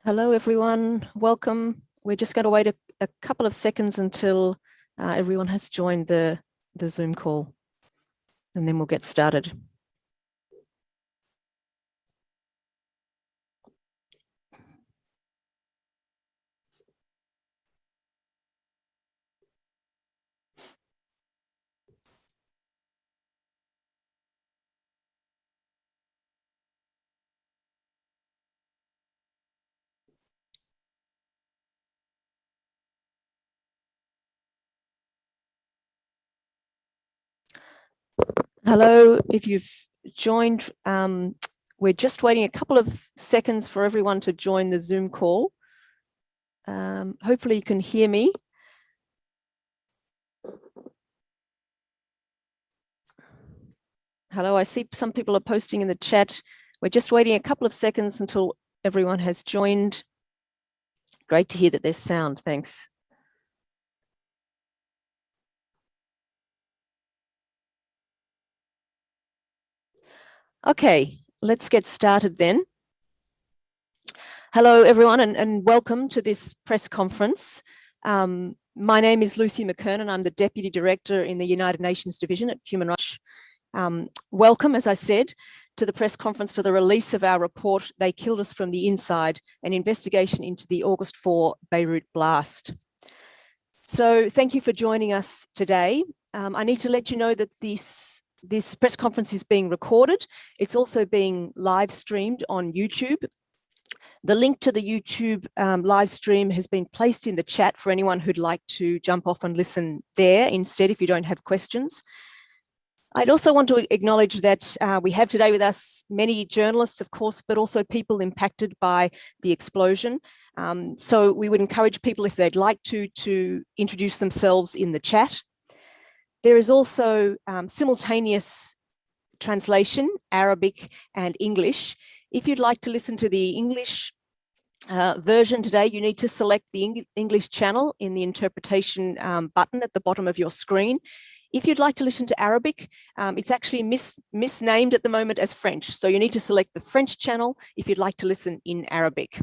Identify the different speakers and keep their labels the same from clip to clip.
Speaker 1: Hello, everyone. Welcome. We're just going to wait a couple of seconds until everyone has joined the Zoom call, and then we'll get started. Hello, if you've joined, we're just waiting a couple of seconds for everyone to join the Zoom call. Hopefully you can hear me. Hello, I see some people are posting in the chat. We're just waiting a couple of seconds until everyone has joined. Great to hear that there's sound, thanks. Okay, let's get started then. Hello, everyone, and welcome to this press conference. My name is Lucy McKernan. I'm the Deputy Director in the United Nations Division at Human Rights. Welcome, as I said, to the press conference for the release of our report, They Killed Us from the Inside, an investigation into the August 4 Beirut blast. So thank you for joining us today. I need to let you know that this press conference is being recorded. It's also being live streamed on YouTube. The link to the YouTube live stream has been placed in the chat for anyone who'd like to jump off and listen there instead if you don't have questions. I'd also want to acknowledge that we have today with us many journalists, of course, but also people impacted by the explosion. So we would encourage people, if they'd like to introduce themselves in the chat. There is also simultaneous translation, Arabic and English. If you'd like to listen to the English version today, you need to select the English channel in the interpretation button at the bottom of your screen. If you'd like to listen to Arabic, it's actually misnamed at the moment as French. So you need to select the French channel if you'd like to listen in Arabic.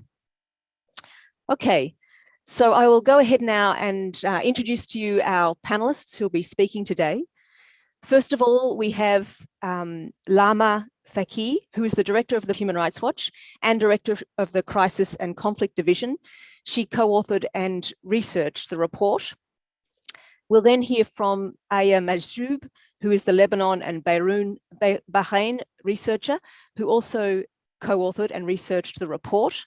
Speaker 1: Okay, so I will go ahead now and introduce to you our panelists who will be speaking today. First of all, we have Lama Faki, who is the Director of the Human Rights Watch and Director of the Crisis and Conflict Division. She co-authored and researched the report. We'll then hear from Aya Majzoub, who is the Lebanon and Bahrain researcher, who also co-authored and researched the report.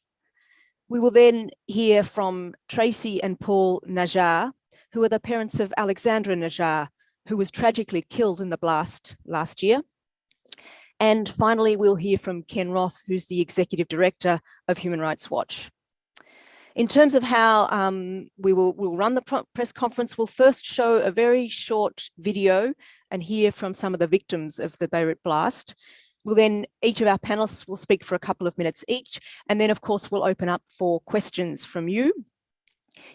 Speaker 1: We will then hear from Tracy and Paul Najjar, who are the parents of Alexandra Najjar, who was tragically killed in the blast last year. And finally, we'll hear from Ken Roth, who's the Executive Director of Human Rights Watch. In terms of how we'll run the press conference, we'll first show a very short video and hear from some of the victims of the Beirut blast. Each of our panelists will speak for a couple of minutes each, and then of course we'll open up for questions from you.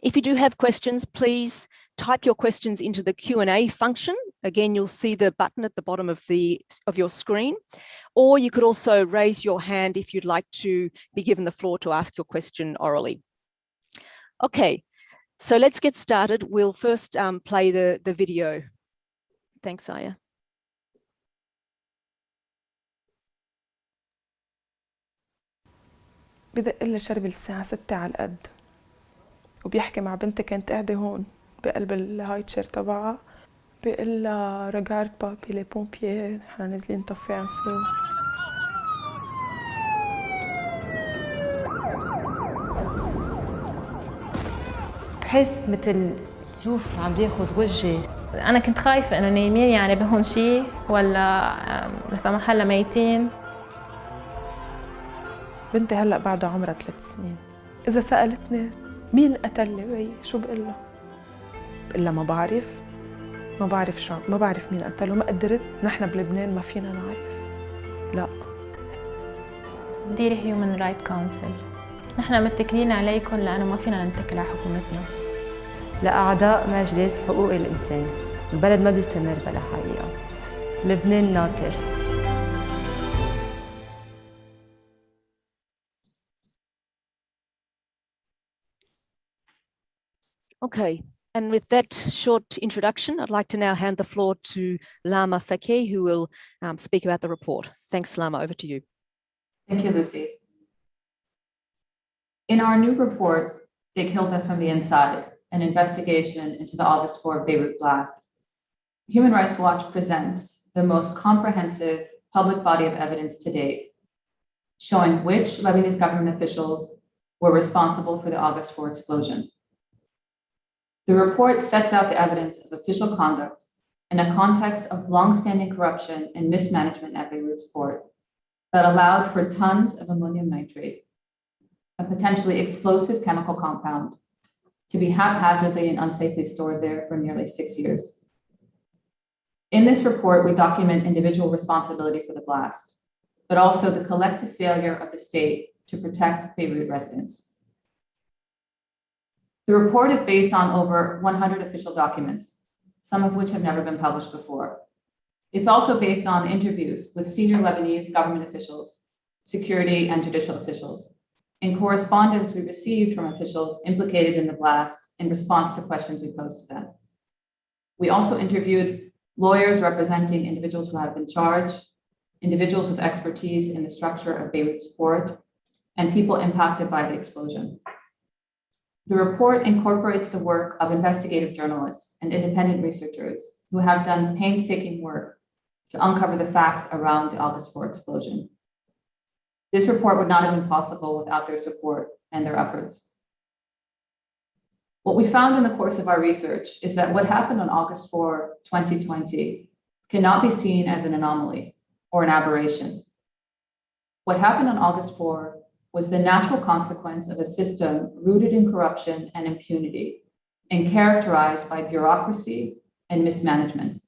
Speaker 1: If you do have questions, please type your questions into the Q&A function. Again, you'll see the button at the bottom of your screen, or you could also raise your hand if you'd like to be given the floor to ask your question orally. Okay, so let's get started. We'll first play the video. Thanks, Aya.
Speaker 2: بدق لها شرب الساعة 6 على القد وبيحكي مع بنتي كانت قاعدة هون بقلب الهاي تشير تبعها، بيقول لها ريغارد بابي لي بومبيير، نحن نازلين نطفي عن فلو.
Speaker 3: بحس مثل سيوف عم بياخد وجهي. انا كنت خايفه انه نايمين يعني بهم شيء ولا لا سمح الله ميتين.
Speaker 2: بنتي هلا بعد عمرها 3 سنين. اذا سالتني مين قتلني بي شو بقول لها؟ بقول لها ما بعرف شو، ما بعرف مين قتله، ما قدرت. نحن بلبنان ما فينا نعرف. لا
Speaker 3: ديري هيومن رايت كونسل، نحن متكلين عليكم لانه ما فينا نتكل على حكومتنا.
Speaker 4: لأعضاء مجلس حقوق الإنسان، البلد ما بيستمر بلا حقيقة، لبنان ناطر.
Speaker 1: Okay, and with that short introduction, I'd like to now hand the floor to Lama Fakih, who will speak about the report. Thanks, Lama, over to you.
Speaker 5: Thank you, Lucy. In our new report, They Killed Us from the Inside, an investigation into the August 4 Beirut blast, Human Rights Watch presents the most comprehensive public body of evidence to date, showing which Lebanese government officials were responsible for the August 4 explosion. The report sets out the evidence of official conduct in a context of longstanding corruption and mismanagement at Beirut's port that allowed for tons of ammonium nitrate, a potentially explosive chemical compound, to be haphazardly and unsafely stored there for nearly 6 years. In this report, we document individual responsibility for the blast, but also the collective failure of the state to protect Beirut residents. The report is based on over 100 official documents, some of which have never been published before. It's also based on interviews with senior Lebanese government officials, security and judicial officials, and correspondence we received from officials implicated in the blast in response to questions we posed to them. We also interviewed lawyers representing individuals who have been charged, individuals with expertise in the structure of Beirut's port, and people impacted by the explosion. The report incorporates the work of investigative journalists and independent researchers who have done painstaking work to uncover the facts around the August 4 explosion. This report would not have been possible without their support and their efforts. What we found in the course of our research is that what happened on August 4, 2020 cannot be seen as an anomaly or an aberration. What happened on August 4 was the natural consequence of a system rooted in corruption and impunity and characterized by bureaucracy and mismanagement.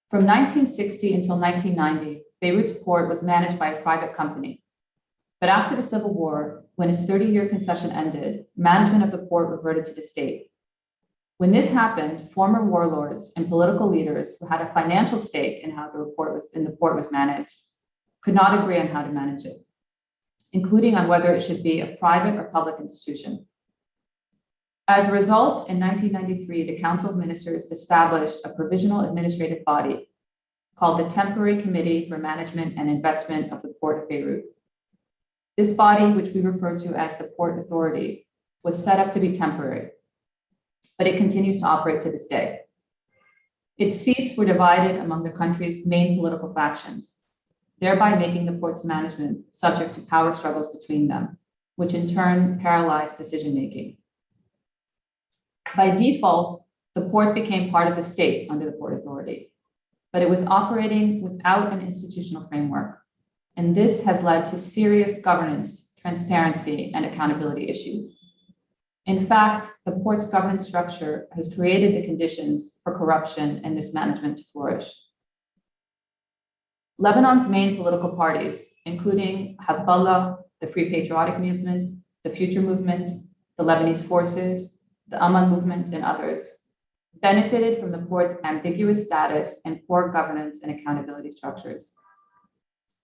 Speaker 5: From 1960 until 1990, Beirut's port was managed by a private company. But after the Civil War, when its 30-year concession ended, management of the port reverted to the state. When this happened, former warlords and political leaders who had a financial stake in how the port was managed could not agree on how to manage it, including on whether it should be a private or public institution. As a result, in 1993, the Council of Ministers established a provisional administrative body called the Temporary Committee for Management and Investment of the Port of Beirut. This body, which we refer to as the Port Authority, was set up to be temporary, but it continues to operate to this day. Its seats were divided among the country's main political factions, thereby making the port's management subject to power struggles between them, which in turn paralyzed decision-making. By default, the port became part of the state under the Port Authority, but it was operating without an institutional framework, and this has led to serious governance, transparency, and accountability issues. In fact, the port's governance structure has created the conditions for corruption and mismanagement to flourish. Lebanon's main political parties, including Hezbollah, the Free Patriotic Movement, the Future Movement, the Lebanese Forces, the Aman Movement, and others, benefited from the port's ambiguous status and poor governance and accountability structures.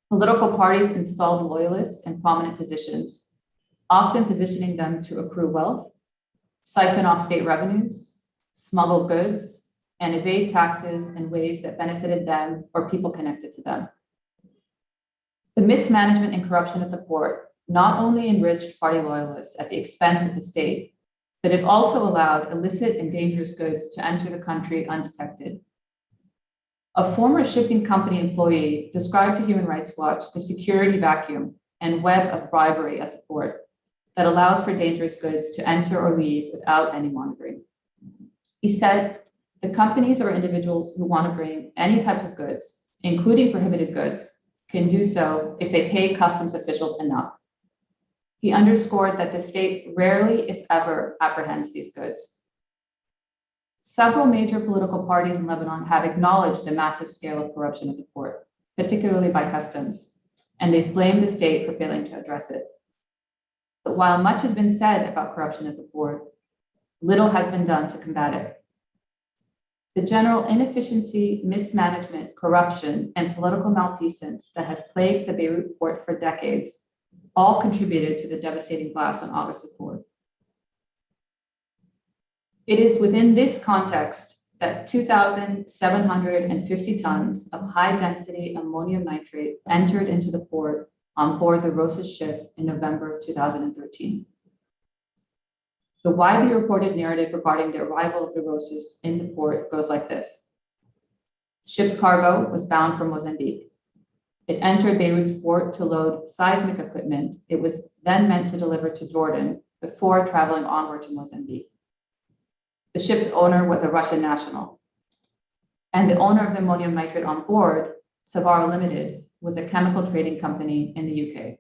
Speaker 5: Political parties installed loyalists in prominent positions, often positioning them to accrue wealth, siphon off state revenues, smuggle goods, and evade taxes in ways that benefited them or people connected to them. The mismanagement and corruption at the port not only enriched party loyalists at the expense of the state, but it also allowed illicit and dangerous goods to enter the country undetected. A former shipping company employee described to Human Rights Watch the security vacuum and web of bribery at the port that allows for dangerous goods to enter or leave without any monitoring. He said, the companies or individuals who want to bring any types of goods, including prohibited goods, can do so if they pay customs officials enough. He underscored that the state rarely, if ever, apprehends these goods. Several major political parties in Lebanon have acknowledged the massive scale of corruption at the port, particularly by customs, and they've blamed the state for failing to address it. But while much has been said about corruption at the port, little has been done to combat it. The general inefficiency, mismanagement, corruption, and political malfeasance that has plagued the Beirut port for decades all contributed to the devastating blast on August 4th. It is within this context that 2,750 tons of high-density ammonium nitrate entered into the port on board the Rosa's ship in November of 2013. The widely reported narrative regarding the arrival of the Rosas in the port goes like this. The ship's cargo was bound for Mozambique. It entered Beirut's port to load seismic equipment it was then meant to deliver to Jordan before traveling onward to Mozambique. The ship's owner was a Russian national, and the owner of the ammonium nitrate on board, Savara Limited, was a chemical trading company in the UK.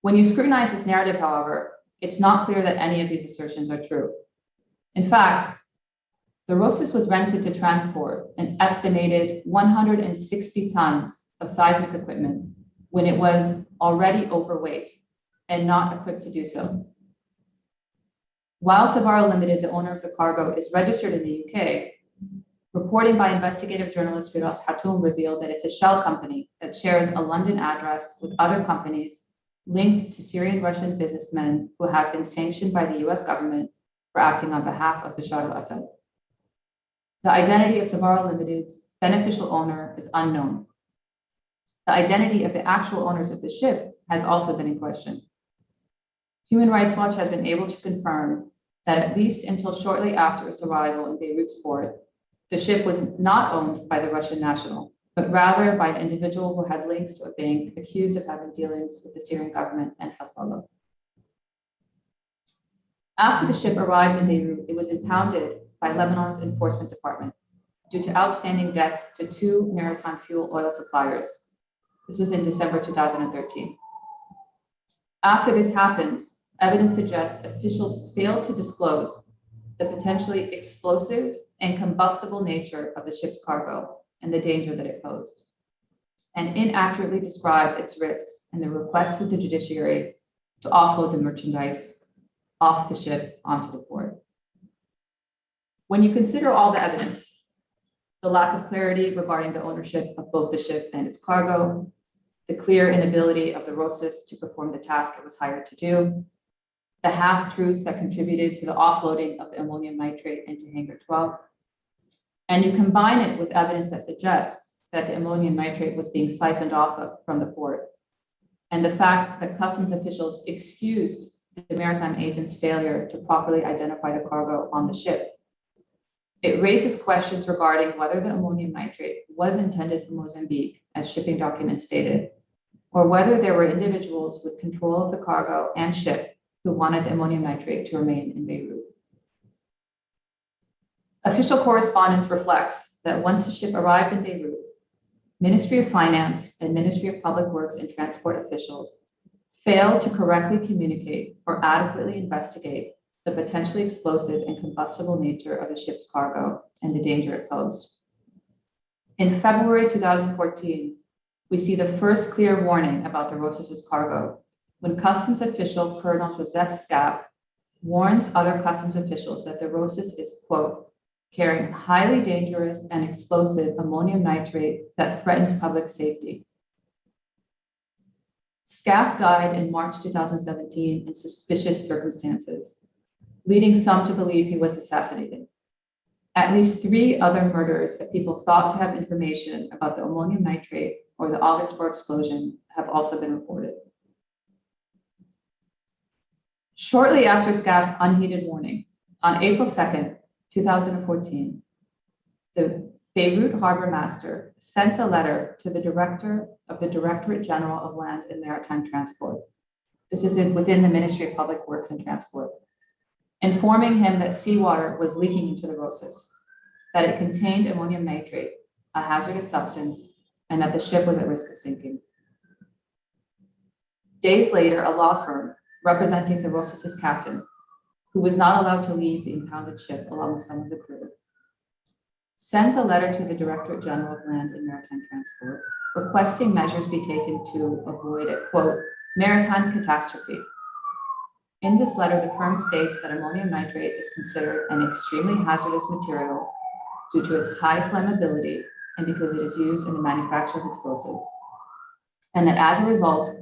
Speaker 5: When you scrutinize this narrative, however, it's not clear that any of these assertions are true. In fact, the Rosas was rented to transport an estimated 160 tons of seismic equipment when it was already overweight and not equipped to do so. While Savara Limited, the owner of the cargo, is registered in the UK, reporting by investigative journalist Firas Hatoum revealed that it's a shell company that shares a London address with other companies linked to Syrian-Russian businessmen who have been sanctioned by the US government for acting on behalf of Bashar al-Assad. The identity of Savara Limited's beneficial owner is unknown. The identity of the actual owners of the ship has also been in question. Human Rights Watch has been able to confirm that at least until shortly after its arrival in Beirut's port, the ship was not owned by the Russian national, but rather by an individual who had links to a bank accused of having dealings with the Syrian government and Hezbollah. After the ship arrived in Beirut, it was impounded by Lebanon's enforcement department due to outstanding debts to two maritime fuel oil suppliers. This was in December 2013. After this happens, evidence suggests officials failed to disclose the potentially explosive and combustible nature of the ship's cargo and the danger that it posed, and inaccurately described its risks in the request to the judiciary to offload the merchandise off the ship onto the port. When you consider all the evidence, the lack of clarity regarding the ownership of both the ship and its cargo, the clear inability of the Rosas to perform the task it was hired to do, the half-truths that contributed to the offloading of the ammonium nitrate into Hangar 12, and you combine it with evidence that suggests that the ammonium nitrate was being siphoned off from the port, and the fact that customs officials excused the maritime agent's failure to properly identify the cargo on the ship, it raises questions regarding whether the ammonium nitrate was intended for Mozambique, as shipping documents stated, or whether there were individuals with control of the cargo and ship who wanted the ammonium nitrate to remain in Beirut. Official correspondence reflects that once the ship arrived in Beirut, Ministry of Finance and Ministry of Public Works and Transport officials failed to correctly communicate or adequately investigate the potentially explosive and combustible nature of the ship's cargo and the danger it posed. In February 2014, we see the first clear warning about the Rosas' cargo when customs official Colonel Joseph Scaff warns other customs officials that the Rosas is, quote, carrying highly dangerous and explosive ammonium nitrate that threatens public safety. Scaff died in March 2017 in suspicious circumstances, leading some to believe he was assassinated. At least 3 other murders of people thought to have information about the ammonium nitrate or the August 4 explosion have also been reported. Shortly after Scaff's unheeded warning, on April 2nd, 2014, the Beirut Harbor Master sent a letter to the director of the Directorate General of Land and Maritime Transport. This is within the Ministry of Public Works and Transport, informing him that seawater was leaking into the Rosas, that it contained ammonium nitrate, a hazardous substance, and that the ship was at risk of sinking. Days later, a law firm representing the Rosas' captain, who was not allowed to leave the impounded ship along with some of the crew, sends a letter to the Directorate General of Land and Maritime Transport requesting measures be taken to avoid a, quote, maritime catastrophe. In this letter, the firm states that ammonium nitrate is considered an extremely hazardous material due to its high flammability and because it is used in the manufacture of explosives, and that as a result,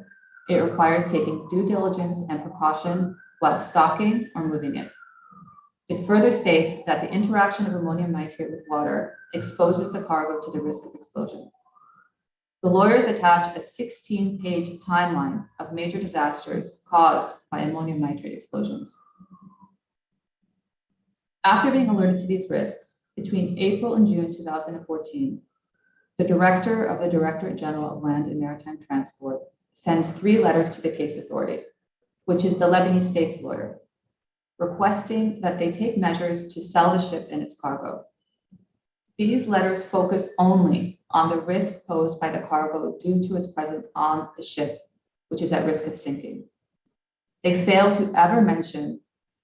Speaker 5: it requires taking due diligence and precaution while stocking or moving it. It further states that the interaction of ammonium nitrate with water exposes the cargo to the risk of explosion. The lawyers attach a 16-page timeline of major disasters caused by ammonium nitrate explosions. After being alerted to these risks, between April and June 2014, the director of the Directorate General of Land and Maritime Transport sends 3 letters to the case authority, which is the Lebanese state's lawyer, requesting that they take measures to sell the ship and its cargo. These letters focus only on the risk posed by the cargo due to its presence on the ship, which is at risk of sinking. They fail to ever mention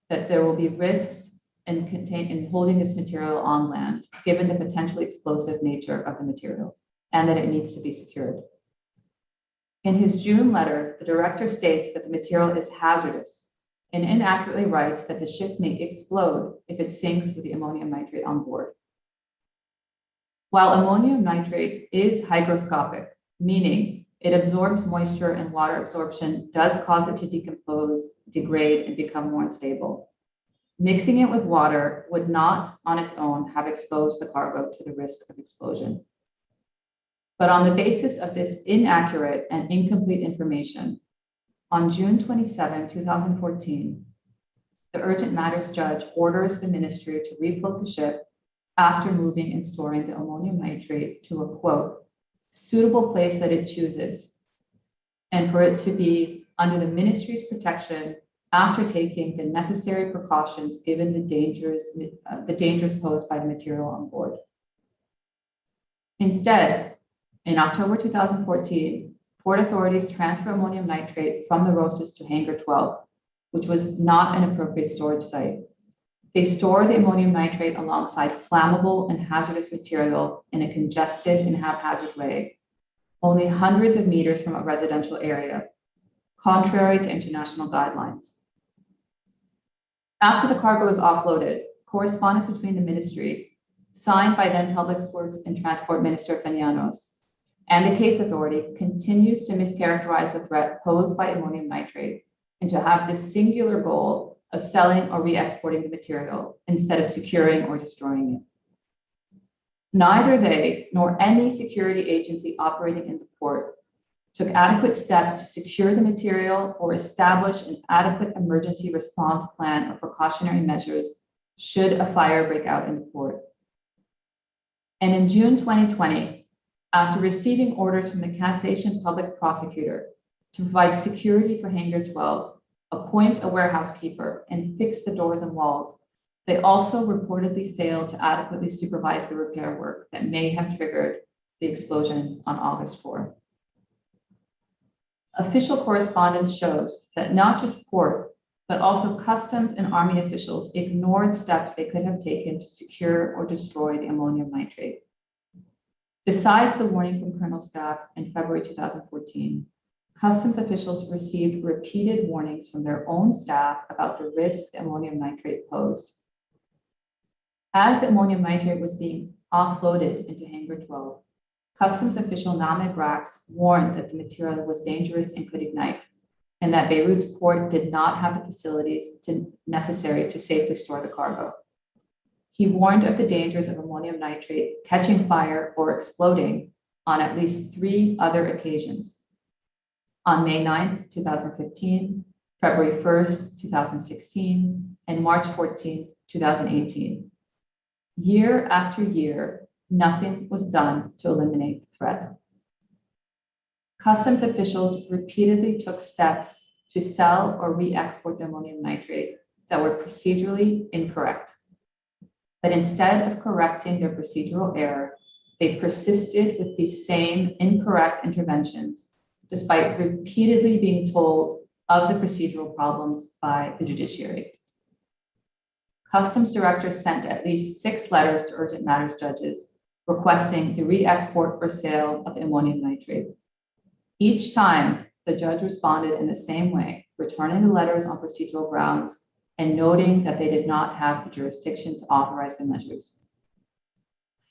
Speaker 5: that there will be risks in holding this material on land, given the potentially explosive nature of the material, and that it needs to be secured. In his June letter, the director states that the material is hazardous and inaccurately writes that the ship may explode if it sinks with the ammonium nitrate on board. While ammonium nitrate is hygroscopic, meaning it absorbs moisture and water absorption does cause it to decompose, degrade, and become more unstable, mixing it with water would not on its own have exposed the cargo to the risk of explosion. But on the basis of this inaccurate and incomplete information, on June 27, 2014, the urgent matters judge orders the ministry to refloat the ship after moving and storing the ammonium nitrate to a, quote, suitable place that it chooses, and for it to be under the ministry's protection after taking the necessary precautions given the dangers posed by the material on board. Instead, in October 2014, port authorities transfer ammonium nitrate from the Rosas to Hangar 12, which was not an appropriate storage site. They store the ammonium nitrate alongside flammable and hazardous material in a congested and haphazard way, only hundreds of meters from a residential area, contrary to international guidelines. After the cargo is offloaded, correspondence between the ministry, signed by then Public Works and Transport Minister Fenianos, and the case authority continues to mischaracterize the threat posed by ammonium nitrate and to have this singular goal of selling or re-exporting the material instead of securing or destroying it. Neither they nor any security agency operating in the port took adequate steps to secure the material or establish an adequate emergency response plan or precautionary measures should a fire break out in the port. And in June 2020, after receiving orders from the Cassation Public Prosecutor to provide security for Hangar 12, appoint a warehouse keeper, and fix the doors and walls, they also reportedly failed to adequately supervise the repair work that may have triggered the explosion on August 4. Official correspondence shows that not just port, but also customs and army officials ignored steps they could have taken to secure or destroy the ammonium nitrate. Besides the warning from Colonel Staff in February 2014, customs officials received repeated warnings from their own staff about the risk the ammonium nitrate posed. As the ammonium nitrate was being offloaded into Hangar 12, customs official Name Brax warned that the material was dangerous and could ignite, and that Beirut's port did not have the facilities necessary to safely store the cargo. He warned of the dangers of ammonium nitrate catching fire or exploding on at least 3 other occasions: on May 9th, 2015, February 1st, 2016, and March 14th, 2018. Year after year, nothing was done to eliminate the threat. Customs officials repeatedly took steps to sell or re-export the ammonium nitrate that were procedurally incorrect. But instead of correcting their procedural error, they persisted with these same incorrect interventions, despite repeatedly being told of the procedural problems by the judiciary. Customs directors sent at least 6 letters to urgent matters judges requesting the re-export or sale of the ammonium nitrate. Each time, the judge responded in the same way, returning the letters on procedural grounds and noting that they did not have the jurisdiction to authorize the measures.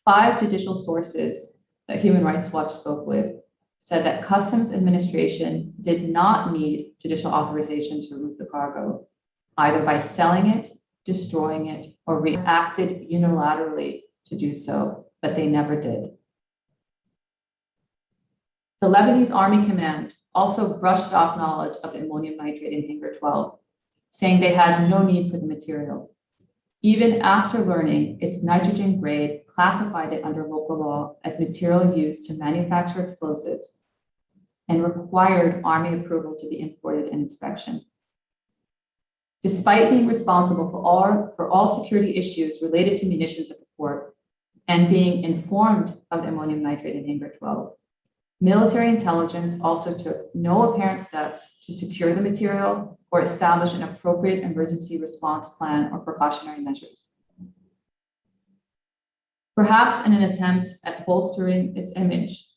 Speaker 5: 5 judicial sources that Human Rights Watch spoke with said that Customs administration did not need judicial authorization to remove the cargo, either by selling it, destroying it, or reacted unilaterally to do so, but they never did. The Lebanese Army Command also brushed off knowledge of the ammonium nitrate in Hangar 12, saying they had no need for the material. Even after learning its nitrogen grade classified it under local law as material used to manufacture explosives and required Army approval to be imported and inspection. Despite being responsible for all security issues related to munitions at the port and being informed of the ammonium nitrate in Hangar 12, military intelligence also took no apparent steps to secure the material or establish an appropriate emergency response plan or precautionary measures. Perhaps in an attempt at bolstering its image,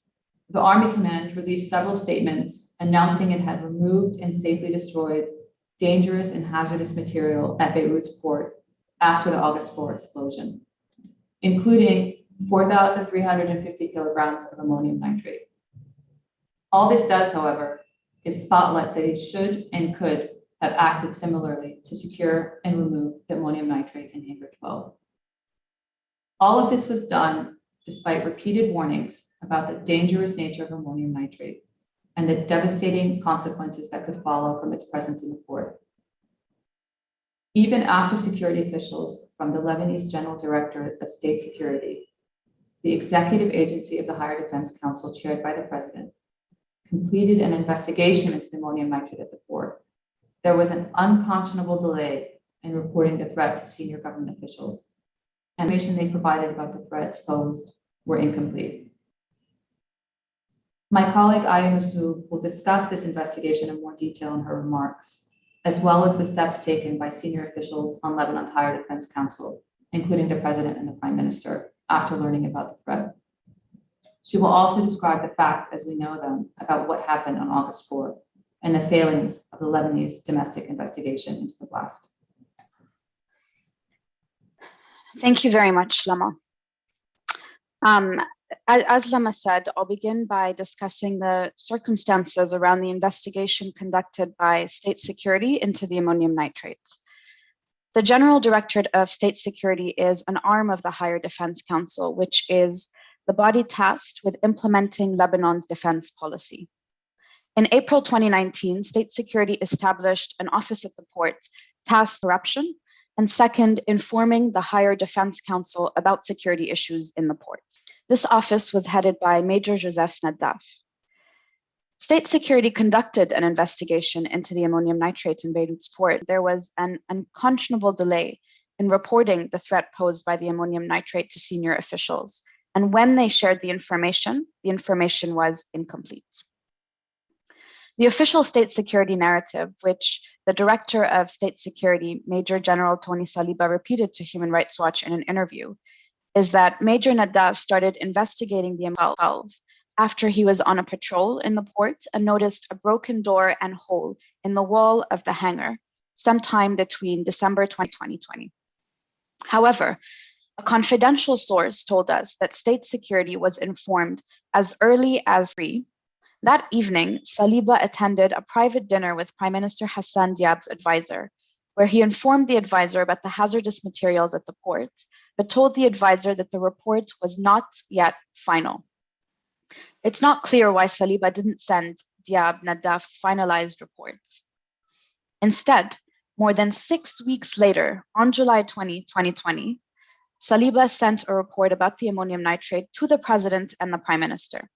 Speaker 5: the Army Command released several statements announcing it had removed and safely destroyed dangerous and hazardous material at Beirut's port after the August 4 explosion, including 4,350 kilograms of ammonium nitrate. All this does, however, is spotlight that they should and could have acted similarly to secure and remove the ammonium nitrate in Hangar 12. All of this was done despite repeated warnings about the dangerous nature of ammonium nitrate and the devastating consequences that could follow from its presence in the port. Even after security officials from the Lebanese General Directorate of State Security, the executive agency of the Higher Defense Council chaired by the President, completed an investigation into the ammonium nitrate at the port, there was an unconscionable delay in reporting the threat to senior government officials. And information they provided about the threats posed were incomplete. My colleague Aya Massoud will discuss this investigation in more detail in her remarks, as well as the steps taken by senior officials on Lebanon's Higher Defense Council, including the President and the Prime Minister, after learning about the threat. She will also describe the facts as we know them about what happened on August 4 and the failings of the Lebanese domestic investigation into the blast.
Speaker 6: Thank you very much, Lama. As Lama said, I'll begin by discussing the circumstances around the investigation conducted by State Security into the ammonium nitrate. The General Directorate of State Security is an arm of the Higher Defense Council, which is the body tasked with implementing Lebanon's defense policy. In April 2019, State Security established an office at the port tasked with corruption, and second, informing the Higher Defense Council about security issues in the port. This office was headed by Major Joseph Naddaf. State Security conducted an investigation into the ammonium nitrate in Beirut's port. There was an unconscionable delay in reporting the threat posed by the ammonium nitrate to senior officials. And when they shared the information was incomplete. The official state security narrative, which the Director of State Security, Major General Tony Saliba, repeated to Human Rights Watch in an interview, is that Major Naddaf started investigating the valve after he was on a patrol in the port and noticed a broken door and hole in the wall of the hangar sometime between December 2020. However, a confidential source told us that State Security was informed as early as 3. That evening, Saliba attended a private dinner with Prime Minister Hassan Diab's advisor, where he informed the advisor about the hazardous materials at the port, but told the advisor that the report was not yet final. It's not clear why Saliba didn't send Diab Naddaf's finalized report. Instead, more than 6 weeks later, on July 20, 2020, Saliba sent a report about the ammonium nitrate to the President and the Prime Minister.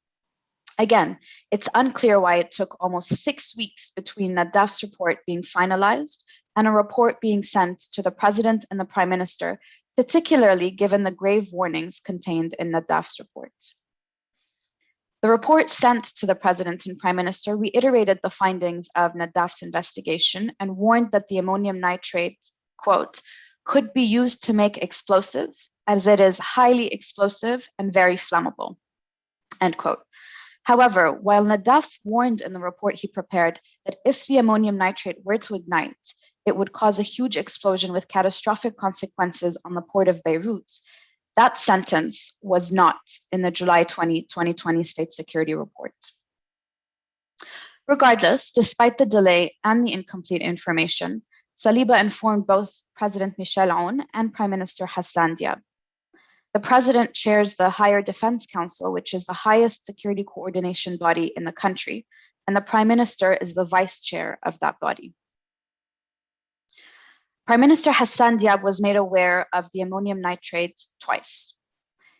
Speaker 6: Again, it's unclear why it took almost 6 weeks between Naddaf's report being finalized and a report being sent to the President and the Prime Minister, particularly given the grave warnings contained in Naddaf's report. The report sent to the President and Prime Minister reiterated the findings of Naddaf's investigation and warned that the ammonium nitrate, quote, could be used to make explosives as it is highly explosive and very flammable, end quote. However, while Naddaf warned in the report he prepared that if the ammonium nitrate were to ignite, it would cause a huge explosion with catastrophic consequences on the port of Beirut, that sentence was not in the July 20, 2020 State Security report. Regardless, despite the delay and the incomplete information, Saliba informed both President Michel Aoun and Prime Minister Hassan Diab. The president chairs the Higher Defense Council, which is the highest security coordination body in the country, and the Prime Minister is the vice chair of that body. Prime Minister Hassan Diab was made aware of the ammonium nitrate twice.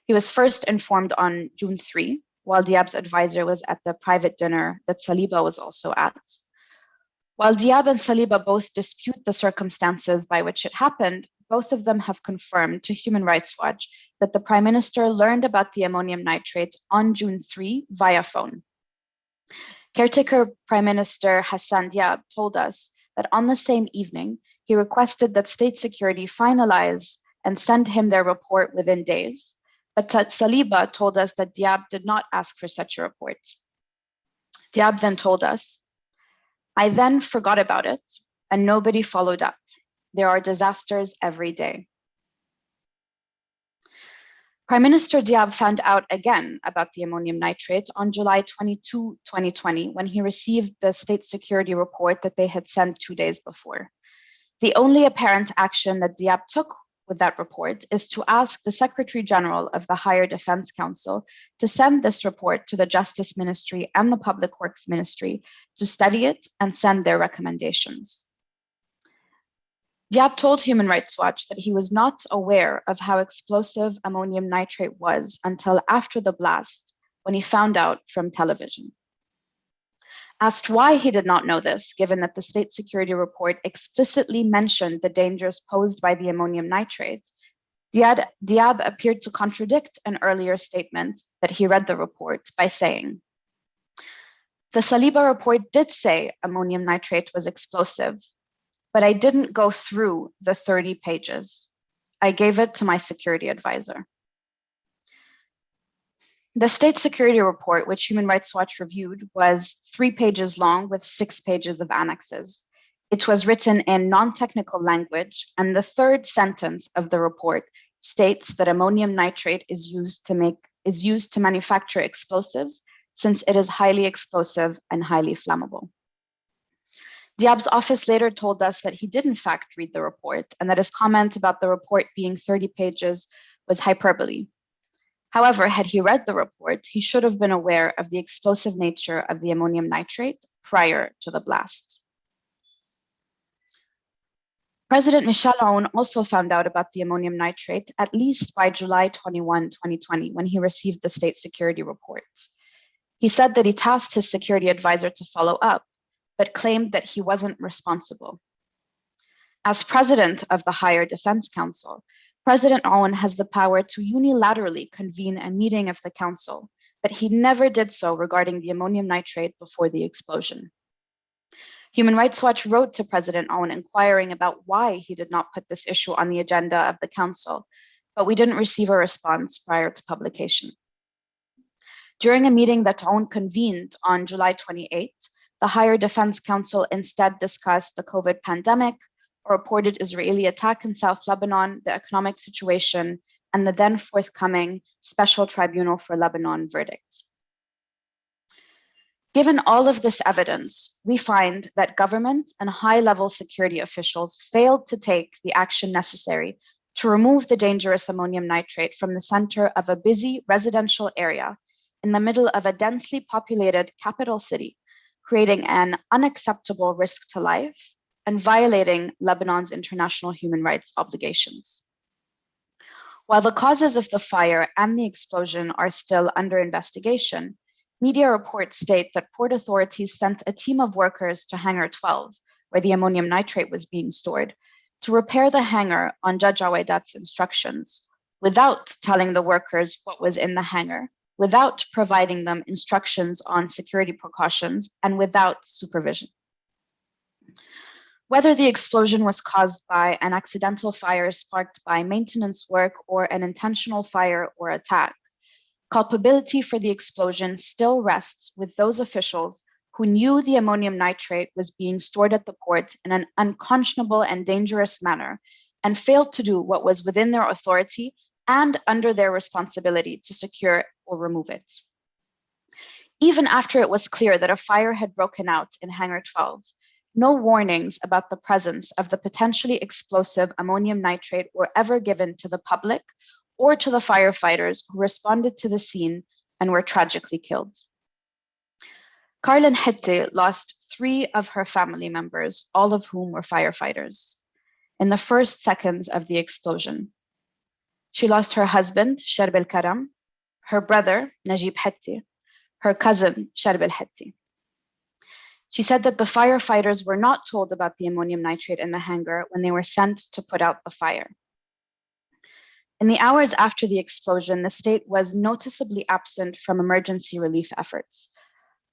Speaker 6: He was first informed on June 3, while Diab's advisor was at the private dinner that Saliba was also at. While Diab and Saliba both dispute the circumstances by which it happened, both of them have confirmed to Human Rights Watch that the Prime Minister learned about the ammonium nitrate on June 3 via phone. Caretaker Prime Minister Hassan Diab told us that on the same evening, he requested that state security finalize and send him their report within days, but that Saliba told us that Diab did not ask for such a report. Diab then told us, "I then forgot about it and nobody followed up. There are disasters every day." Prime Minister Diab found out again about the ammonium nitrate on July 22, 2020, when he received the state security report that they had sent 2 days before. The only apparent action that Diab took with that report is to ask the Secretary General of the Higher Defense Council to send this report to the Justice Ministry and the Public Works Ministry to study it and send their recommendations. Diab told Human Rights Watch that he was not aware of how explosive ammonium nitrate was until after the blast, when he found out from television. Asked why he did not know this, given that the state security report explicitly mentioned the dangers posed by the ammonium nitrate, Diab appeared to contradict an earlier statement that he read the report by saying, "The Saliba report did say ammonium nitrate was explosive, but I didn't go through the 30 pages. I gave it to my security advisor." The state security report, which Human Rights Watch reviewed, was 3 pages long with 6 pages of annexes. It was written in non-technical language, and the third sentence of the report states that ammonium nitrate is used to manufacture explosives, since it is highly explosive and highly flammable. Diab's office later told us that he did in fact read the report and that his comment about the report being 30 pages was hyperbole. However, had he read the report, he should have been aware of the explosive nature of the ammonium nitrate prior to the blast. President Michel Aoun also found out about the ammonium nitrate at least by July 21, 2020, when he received the state security report. He said that he tasked his security advisor to follow up, but claimed that he wasn't responsible. As president of the Higher Defense Council, President Aoun has the power to unilaterally convene a meeting of the council, but he never did so regarding the ammonium nitrate before the explosion. Human Rights Watch wrote to President Aoun inquiring about why he did not put this issue on the agenda of the council, but we didn't receive a response prior to publication. During a meeting that Aoun convened on July 28, the Higher Defense Council instead discussed the COVID pandemic, a reported Israeli attack in South Lebanon, the economic situation, and the then forthcoming Special Tribunal for Lebanon verdict. Given all of this evidence, we find that government and high-level security officials failed to take the action necessary to remove the dangerous ammonium nitrate from the center of a busy residential area in the middle of a densely populated capital city, creating an unacceptable risk to life and violating Lebanon's international human rights obligations. While the causes of the fire and the explosion are still under investigation, media reports state that port authorities sent a team of workers to Hangar 12, where the ammonium nitrate was being stored, to repair the hangar on Judge Awaidat's instructions, without telling the workers what was in the hangar, without providing them instructions on security precautions, and without supervision. Whether the explosion was caused by an accidental fire sparked by maintenance work or an intentional fire or attack, culpability for the explosion still rests with those officials who knew the ammonium nitrate was being stored at the port in an unconscionable and dangerous manner and failed to do what was within their authority and under their responsibility to secure or remove it. Even after it was clear that a fire had broken out in Hangar 12, no warnings about the presence of the potentially explosive ammonium nitrate were ever given to the public or to the firefighters who responded to the scene and were tragically killed. Carlin Hette lost 3 of her family members, all of whom were firefighters, in the first seconds of the explosion. She lost her husband, Sharb el-Karam, her brother, Najib Hette, her cousin, Sharb el-Hette. She said that the firefighters were not told about the ammonium nitrate in the hangar when they were sent to put out the fire. In the hours after the explosion, the state was noticeably absent from emergency relief efforts.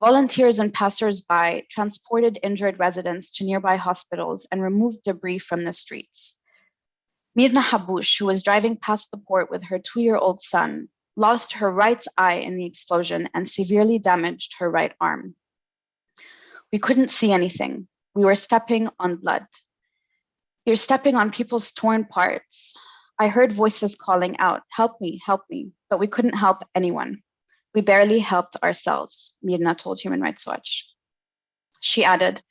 Speaker 6: Volunteers and passers-by transported injured residents to nearby hospitals and removed debris from the streets. Mirna Haboush, who was driving past the port with her 2-year-old son, lost her right eye in the explosion and severely damaged her right arm. We couldn't see anything. We were stepping on blood. You're stepping on people's torn parts. I heard voices calling out, help me, but we couldn't help anyone. We barely helped ourselves, Mirna told Human Rights Watch. She added,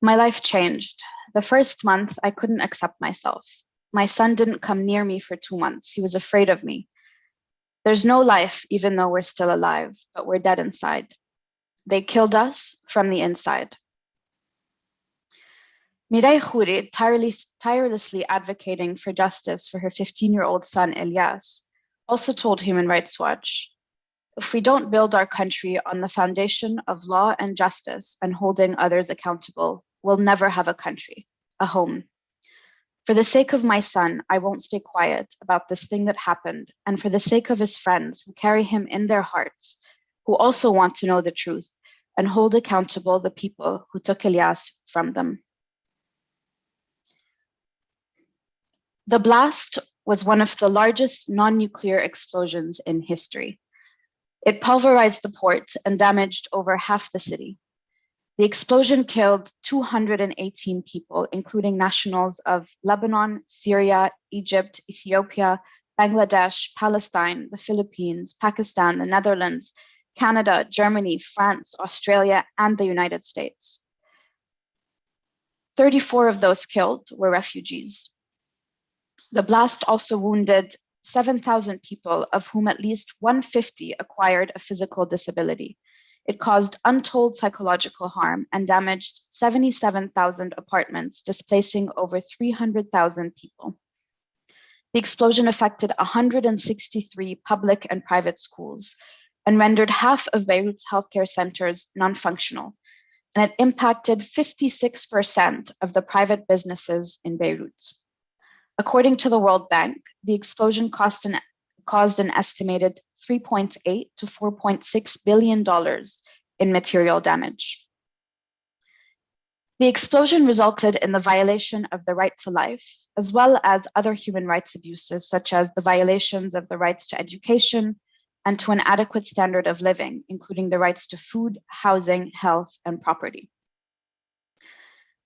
Speaker 6: my life changed. The first month, I couldn't accept myself. My son didn't come near me for 2 months. He was afraid of me. There's no life, even though we're still alive, but we're dead inside. They killed us from the inside. Mireille Khouri, tirelessly advocating for justice for her 15-year-old son, Elias, also told Human Rights Watch, if we don't build our country on the foundation of law and justice and holding others accountable, we'll never have a country, a home. For the sake of my son, I won't stay quiet about this thing that happened, and for the sake of his friends who carry him in their hearts, who also want to know the truth and hold accountable the people who took Elias from them. The blast was one of the largest non-nuclear explosions in history. It pulverized the port and damaged over half the city. The explosion killed 218 people, including nationals of Lebanon, Syria, Egypt, Ethiopia, Bangladesh, Palestine, the Philippines, Pakistan, the Netherlands, Canada, Germany, France, Australia, and the United States. 34 of those killed were refugees. The blast also wounded 7,000 people, of whom at least 150 acquired a physical disability. It caused untold psychological harm and damaged 77,000 apartments, displacing over 300,000 people. The explosion affected 163 public and private schools and rendered half of Beirut's healthcare centers non-functional, and it impacted 56% of the private businesses in Beirut. According to the World Bank, the explosion caused an estimated $3.8 to $4.6 billion in material damage. The explosion resulted in the violation of the right to life, as well as other human rights abuses, such as the violations of the rights to education and to an adequate standard of living, including the rights to food, housing, health, and property.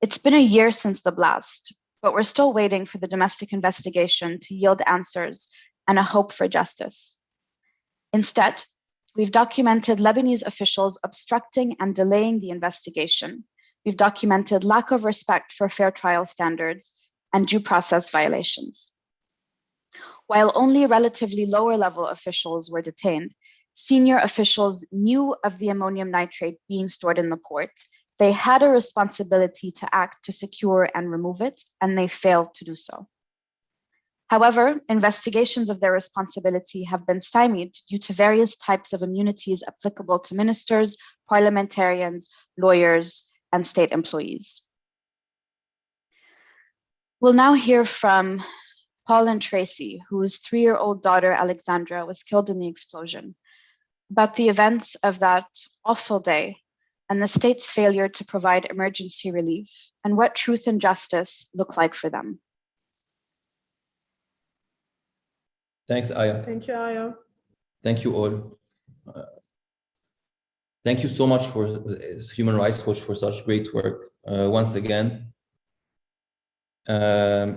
Speaker 6: It's been a year since the blast, but we're still waiting for the domestic investigation to yield answers and a hope for justice. Instead, we've documented Lebanese officials obstructing and delaying the investigation. We've documented lack of respect for fair trial standards and due process violations. While only relatively lower level officials were detained, senior officials knew of the ammonium nitrate being stored in the port. They had a responsibility to act to secure and remove it, and they failed to do so. However, investigations of their responsibility have been stymied due to various types of immunities applicable to ministers, parliamentarians, lawyers, and state employees. We'll now hear from Paul and Tracy, whose 3-year-old daughter, Alexandra, was killed in the explosion, about the events of that awful day and the state's failure to provide emergency relief and what truth and justice look like for them.
Speaker 7: Thanks, Aya.
Speaker 2: Thank you, Aya.
Speaker 7: Thank you all. Thank you so much for Human Rights Watch for such great work. Once again,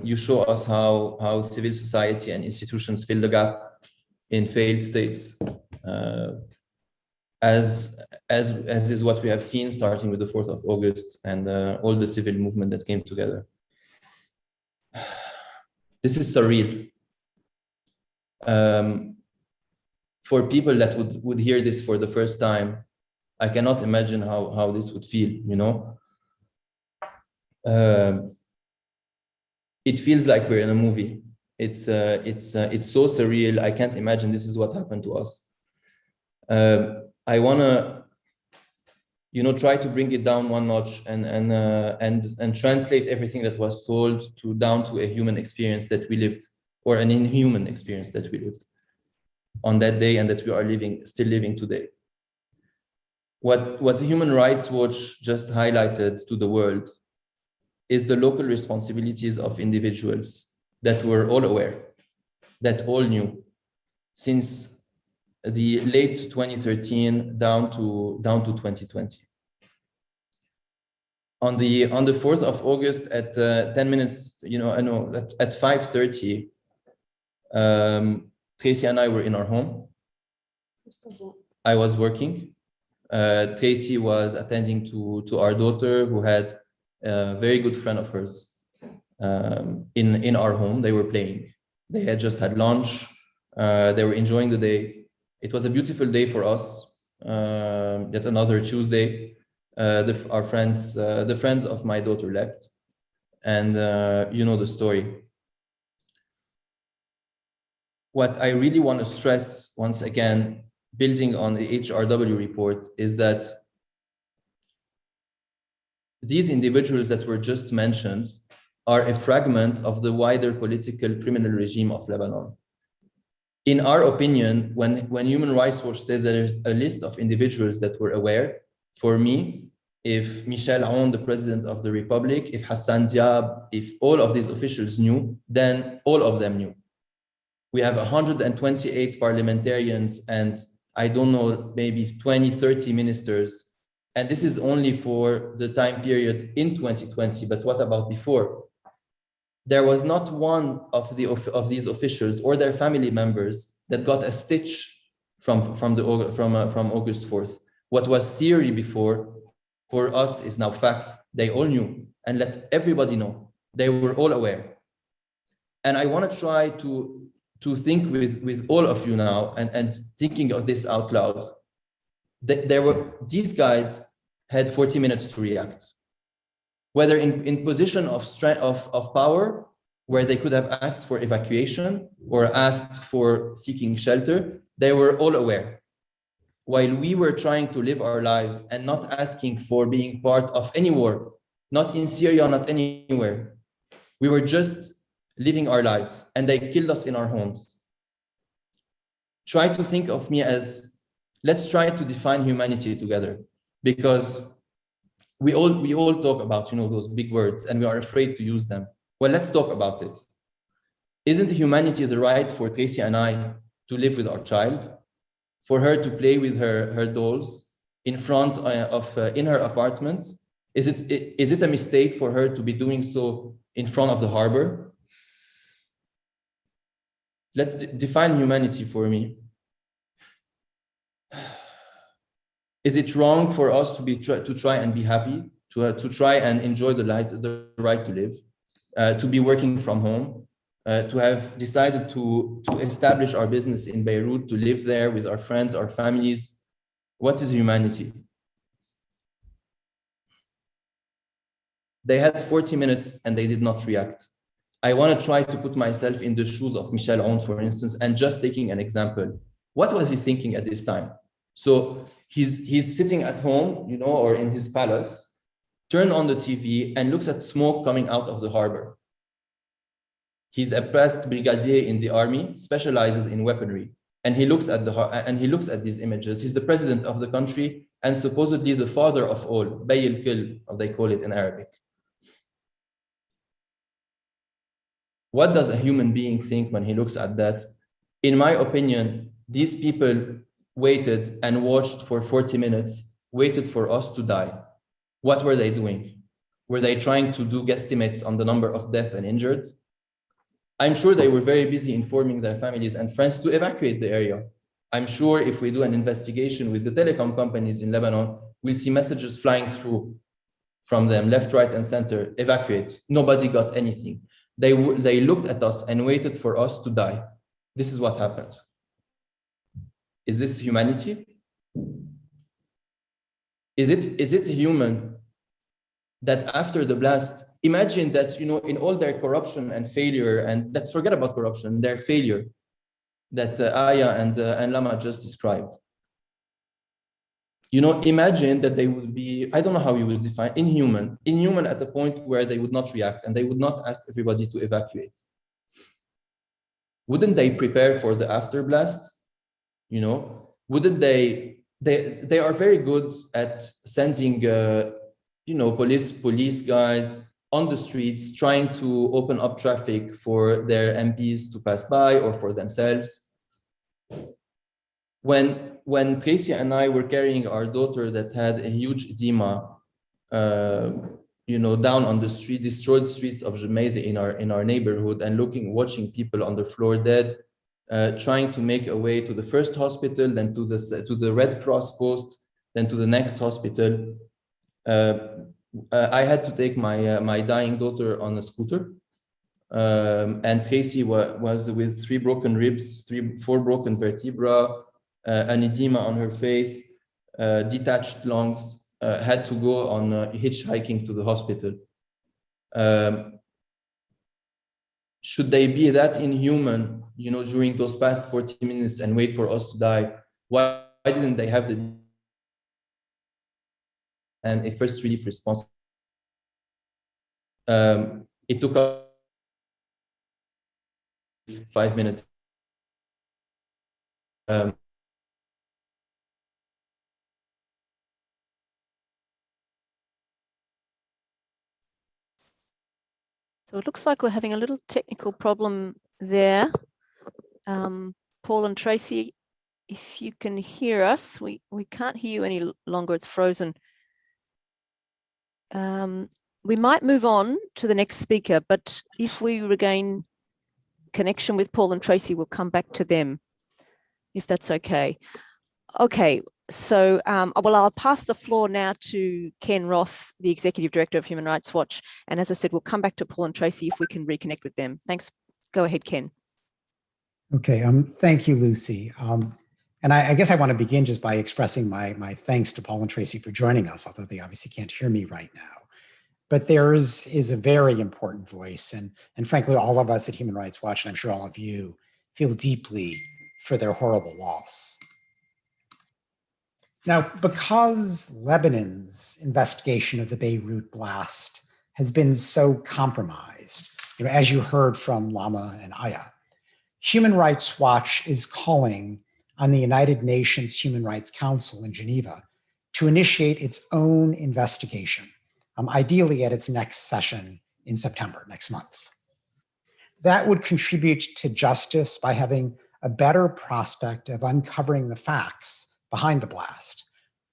Speaker 7: you show us how civil society and institutions fill the gap in failed states. as is what we have seen starting with the 4th of August and all the civil movement that came together. This is surreal. For people that would hear this for the first time, I cannot imagine how this would feel, you know? It feels like we're in a movie. It's so surreal. I can't imagine this is what happened to us. I wanna, you know, try to bring it down one notch and translate everything that was told down to a human experience that we lived, or an inhuman experience that we lived on that day and that we are still living today. What Human Rights Watch just highlighted to the world is the local responsibilities of individuals that were all aware, that all knew, since the late 2013 down to 2020. On the 4th of August at 10 minutes, you know, I know at 5:30, Tracy and I were in our home. I was working. Tracy was attending to our daughter, who had a very good friend of hers in our home. They were playing. They had just had lunch. They were enjoying the day. It was a beautiful day for us. Yet another Tuesday, our friends, the friends of my daughter left, and you know the story. What I really want to stress once again, building on the HRW report, is that these individuals that were just mentioned are a fragment of the wider political criminal regime of Lebanon. In our opinion, when Human Rights Watch says that there's a list of individuals that were aware, for me, if Michel Aoun, the president of the Republic, if Hassan Diab, if all of these officials knew, then all of them knew. We have 128 parliamentarians and I don't know, maybe 20, 30 ministers. And this is only for the time period in 2020, but what about before? There was not one of these officials or their family members that got a stitch from August 4th. What was theory before, for us, is now fact. They all knew, and let everybody know. They were all aware. And I want to try to think with all of you now, and thinking of this out loud. These guys had 40 minutes to react. Whether in position of power, where they could have asked for evacuation or asked for seeking shelter, they were all aware. While we were trying to live our lives and not asking for being part of any war, not in Syria, not anywhere, we were just living our lives, and they killed us in our homes. Try to think of me as, let's try to define humanity together, because we all talk about, you know, those big words, and we are afraid to use them. Well, let's talk about it. Isn't humanity the right for Tracy and I to live with our child, for her to play with her dolls in front in her apartment? Is it a mistake for her to be doing so in front of the harbor? Let's define humanity for me. Is it wrong for us to try and be happy, to try and enjoy the right to live, to be working from home, to have decided to establish our business in Beirut, to live there with our friends, our families? What is humanity? They had 40 minutes and they did not react. I want to try to put myself in the shoes of Michel Aoun, for instance, and just taking an example. What was he thinking at this time? So he's sitting at home, you know, or in his palace, turn on the TV and looks at smoke coming out of the harbor. He's a pressed brigadier in the army, specializes in weaponry, and he looks at these images. He's the president of the country and supposedly the father of all, Bay al-Kil, as they call it in Arabic. What does a human being think when he looks at that? In my opinion, these people waited and watched for 40 minutes, waited for us to die. What were they doing? Were they trying to do guesstimates on the number of death and injured? I'm sure they were very busy informing their families and friends to evacuate the area. I'm sure if we do an investigation with the telecom companies in Lebanon, we'll see messages flying through from them, left, right, and center, evacuate. Nobody got anything. They looked at us and waited for us to die. This is what happened. Is this humanity? Is it human that after the blast, imagine that, you know, in all their corruption and failure, and let's forget about corruption, their failure that Aya and Lama just described. You know, imagine that they would be, I don't know how you would define, inhuman at the point where they would not react and they would not ask everybody to evacuate. Wouldn't they prepare for the after blast? You know, wouldn't they are very good at sending, you know, police guys on the streets trying to open up traffic for their MPs to pass by or for themselves. When Tracy and I were carrying our daughter that had a huge edema, you know, down on the street, destroyed streets of Jemaize in our neighborhood, and watching people on the floor dead, trying to make a way to the first hospital, then to the Red Cross post, then to the next hospital. I had to take my dying daughter on a scooter, and Tracy was with 3 broken ribs, 4 broken vertebrae, an edema on her face, detached lungs, had to go on hitchhiking to the hospital. Should they be that inhuman, you know, during those past 40 minutes and wait for us to die? Why didn't they have and a first relief response? It took 5 minutes.
Speaker 1: So it looks like we're having a little technical problem there. Paul and Tracy, if you can hear us, we can't hear you any longer, it's frozen. We might move on to the next speaker, but if we regain connection with Paul and Tracy, we'll come back to them, if that's okay. Okay, so well, I'll pass the floor now to Ken Roth, the Executive Director of Human Rights Watch. And as I said, we'll come back to Paul and Tracy if we can reconnect with them. Thanks. Go ahead, Ken.
Speaker 8: Okay, thank you, Lucy. And I guess I want to begin just by expressing my thanks to Paul and Tracy for joining us, although they obviously can't hear me right now. But theirs is a very important voice. And frankly, all of us at Human Rights Watch, and I'm sure all of you, feel deeply for their horrible loss. Now, because Lebanon's investigation of the Beirut blast has been so compromised, you know, as you heard from Lama and Aya, Human Rights Watch is calling on the United Nations Human Rights Council in Geneva to initiate its own investigation, ideally at its next session in September, next month. That would contribute to justice by having a better prospect of uncovering the facts behind the blast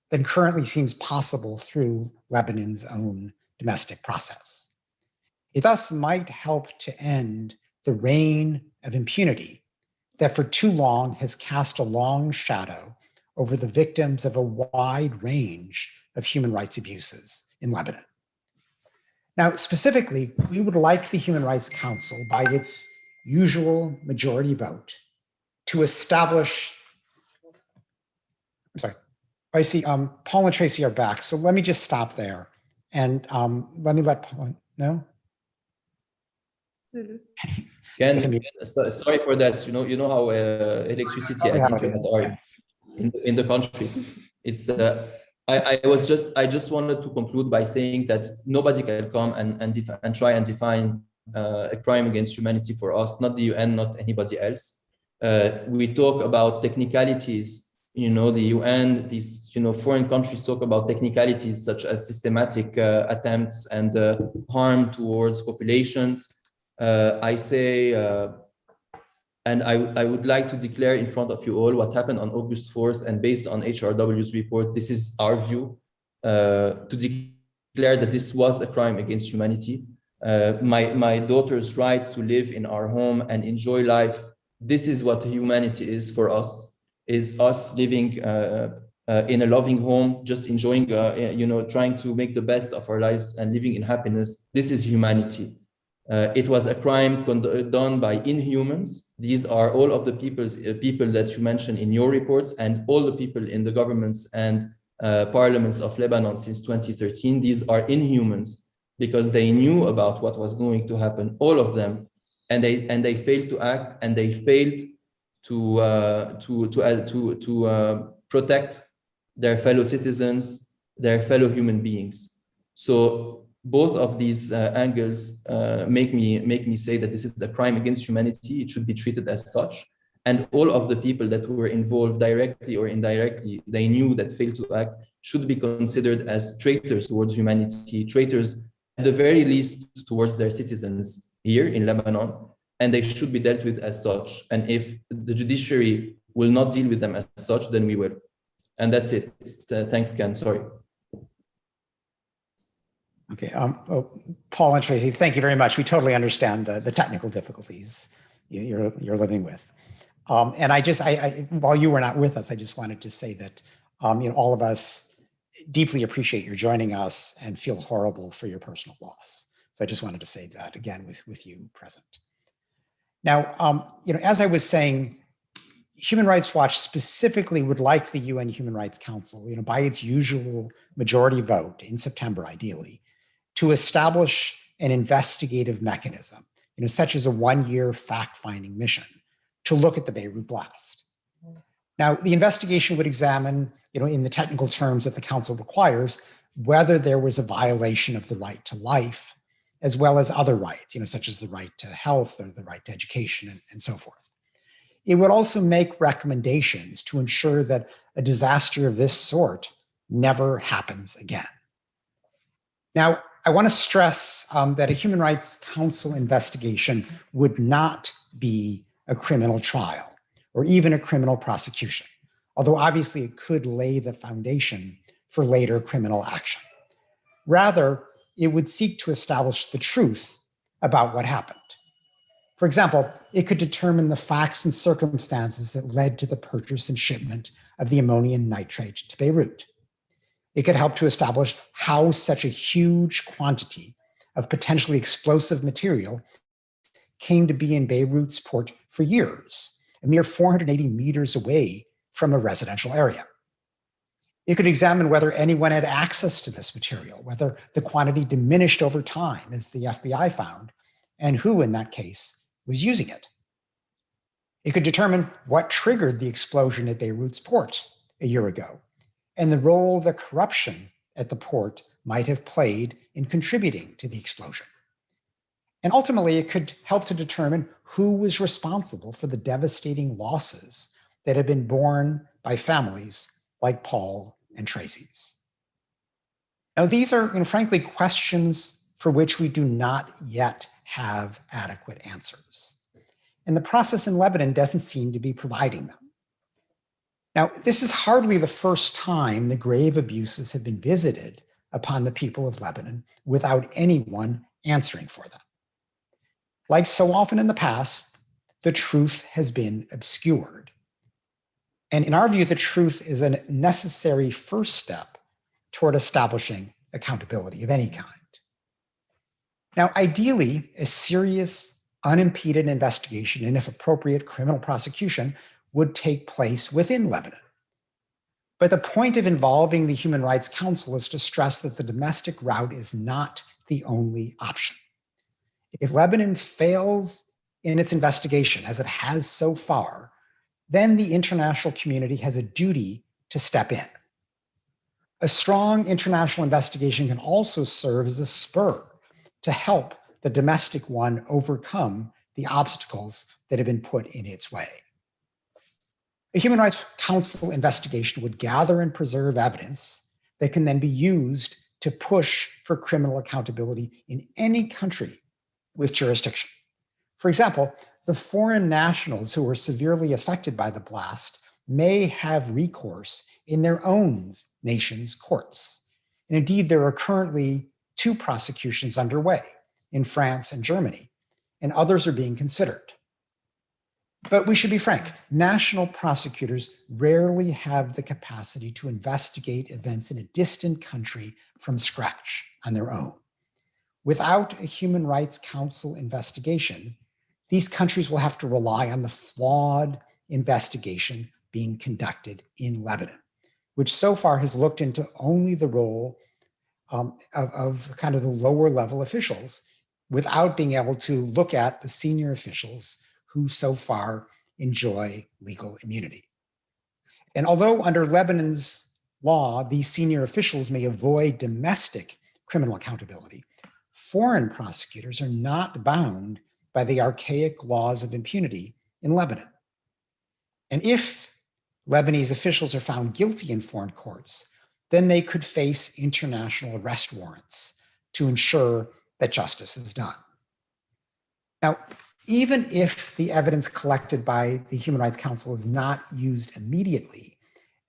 Speaker 8: than currently seems possible through Lebanon's own domestic process. It thus might help to end the reign of impunity that for too long has cast a long shadow over the victims of a wide range of human rights abuses in Lebanon. Now, specifically, we would like the Human Rights Council, by its usual majority vote, to establish, I'm sorry, I see Paul and Tracy are back, so let me just stop there. And let me let Paul, no?
Speaker 7: Ken, sorry for that. You know how electricity and internet are in the country. It's I just wanted to conclude by saying that nobody can come and try and define a crime against humanity for us, not the UN, not anybody else. We talk about technicalities. You know, the UN, these foreign countries talk about technicalities such as systematic attempts and harm towards populations. I say, and I would like to declare in front of you all what happened on August 4th, and based on HRW's report, this is our view, to declare that this was a crime against humanity. My daughter's right to live in our home and enjoy life, this is what humanity is for us. is us living in a loving home, just enjoying, trying to make the best of our lives and living in happiness. This is humanity. It was a crime done by inhumans. These are all of the people that you mentioned in your reports, and all the people in the governments and parliaments of Lebanon since 2013. These are inhumans because they knew about what was going to happen, all of them, and they failed to act, and they failed to protect their fellow citizens, their fellow human beings. So both of these angles make me say that this is a crime against humanity. It should be treated as such. And all of the people that were involved directly or indirectly, they knew that failed to act, should be considered as traitors towards humanity, traitors at the very least towards their citizens here in Lebanon, and they should be dealt with as such. And if the judiciary will not deal with them as such, then we will. And that's it. Thanks, Ken. Sorry.
Speaker 8: Okay, Paul and Tracy, thank you very much. We totally understand the technical difficulties you're living with. And while you were not with us, I just wanted to say that all of us deeply appreciate your joining us and feel horrible for your personal loss. So I just wanted to say that again with you present. Now, as I was saying, Human Rights Watch specifically would like the UN Human Rights Council, by its usual majority vote in September, ideally, to establish an investigative mechanism, such as a one-year fact-finding mission to look at the Beirut blast. Now, the investigation would examine, in the technical terms that the council requires, whether there was a violation of the right to life, as well as other rights, such as the right to health or the right to education and so forth. It would also make recommendations to ensure that a disaster of this sort never happens again. Now, I want to stress that a Human Rights Council investigation would not be a criminal trial or even a criminal prosecution, although obviously it could lay the foundation for later criminal action. Rather, it would seek to establish the truth about what happened. For example, it could determine the facts and circumstances that led to the purchase and shipment of the ammonium nitrate to Beirut. It could help to establish how such a huge quantity of potentially explosive material came to be in Beirut's port for years, a mere 480 meters away from a residential area. It could examine whether anyone had access to this material, whether the quantity diminished over time, as the FBI found, and who, in that case, was using it. It could determine what triggered the explosion at Beirut's port a year ago, and the role the corruption at the port might have played in contributing to the explosion. And ultimately, it could help to determine who was responsible for the devastating losses that have been borne by families like Paul and Tracy's. Now, these are, frankly, questions for which we do not yet have adequate answers. And the process in Lebanon doesn't seem to be providing them. Now, this is hardly the first time the grave abuses have been visited upon the people of Lebanon without anyone answering for them. Like so often in the past, the truth has been obscured. And in our view, the truth is a necessary first step toward establishing accountability of any kind. Now, ideally, a serious, unimpeded investigation, and if appropriate, criminal prosecution would take place within Lebanon. But the point of involving the Human Rights Council is to stress that the domestic route is not the only option. If Lebanon fails in its investigation, as it has so far, then the international community has a duty to step in. A strong international investigation can also serve as a spur to help the domestic one overcome the obstacles that have been put in its way. A Human Rights Council investigation would gather and preserve evidence that can then be used to push for criminal accountability in any country with jurisdiction. For example, the foreign nationals who were severely affected by the blast may have recourse in their own nation's courts. And indeed, there are currently 2 prosecutions underway in France and Germany, and others are being considered. But we should be frank, national prosecutors rarely have the capacity to investigate events in a distant country from scratch on their own. Without a Human Rights Council investigation, these countries will have to rely on the flawed investigation being conducted in Lebanon, which so far has looked into only the role of kind of the lower level officials without being able to look at the senior officials who so far enjoy legal immunity. And although under Lebanon's law, these senior officials may avoid domestic criminal accountability, foreign prosecutors are not bound by the archaic laws of impunity in Lebanon. And if Lebanese officials are found guilty in foreign courts, then they could face international arrest warrants to ensure that justice is done. Now, even if the evidence collected by the Human Rights Council is not used immediately,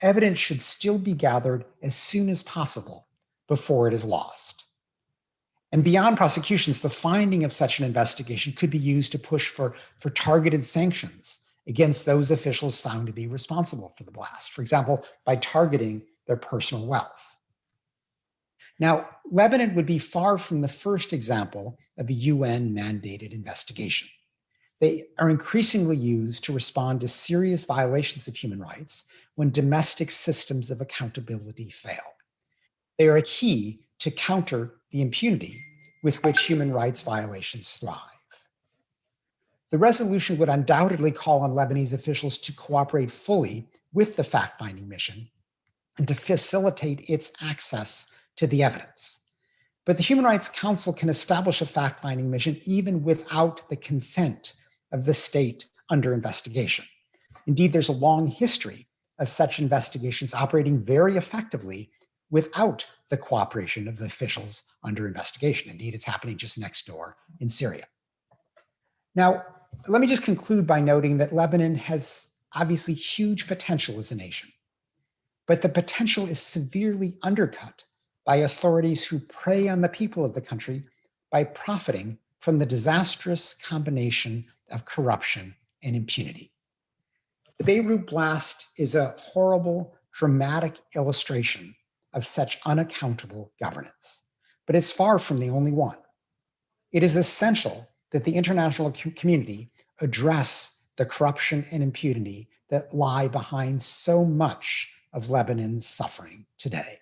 Speaker 8: evidence should still be gathered as soon as possible before it is lost. And beyond prosecutions, the finding of such an investigation could be used to push for targeted sanctions against those officials found to be responsible for the blast, for example, by targeting their personal wealth. Now, Lebanon would be far from the first example of a UN-mandated investigation. They are increasingly used to respond to serious violations of human rights when domestic systems of accountability fail. They are a key to counter the impunity with which human rights violations thrive. The resolution would undoubtedly call on Lebanese officials to cooperate fully with the fact-finding mission and to facilitate its access to the evidence. But the Human Rights Council can establish a fact-finding mission even without the consent of the state under investigation. Indeed, there's a long history of such investigations operating very effectively without the cooperation of the officials under investigation. Indeed, it's happening just next door in Syria. Now, let me just conclude by noting that Lebanon has obviously huge potential as a nation, but the potential is severely undercut by authorities who prey on the people of the country by profiting from the disastrous combination of corruption and impunity. The Beirut blast is a horrible, dramatic illustration of such unaccountable governance, but it's far from the only one. It is essential that the international community address the corruption and impunity that lie behind so much of Lebanon's suffering today.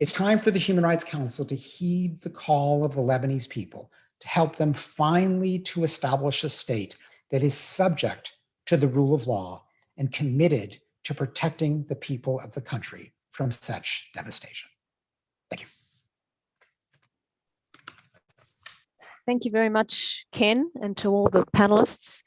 Speaker 8: It's time for the Human Rights Council to heed the call of the Lebanese people to help them finally to establish a state that is subject to the rule of law and committed to protecting the people of the country from such devastation. Thank you.
Speaker 1: Thank you very much, Ken, and to all the panelists.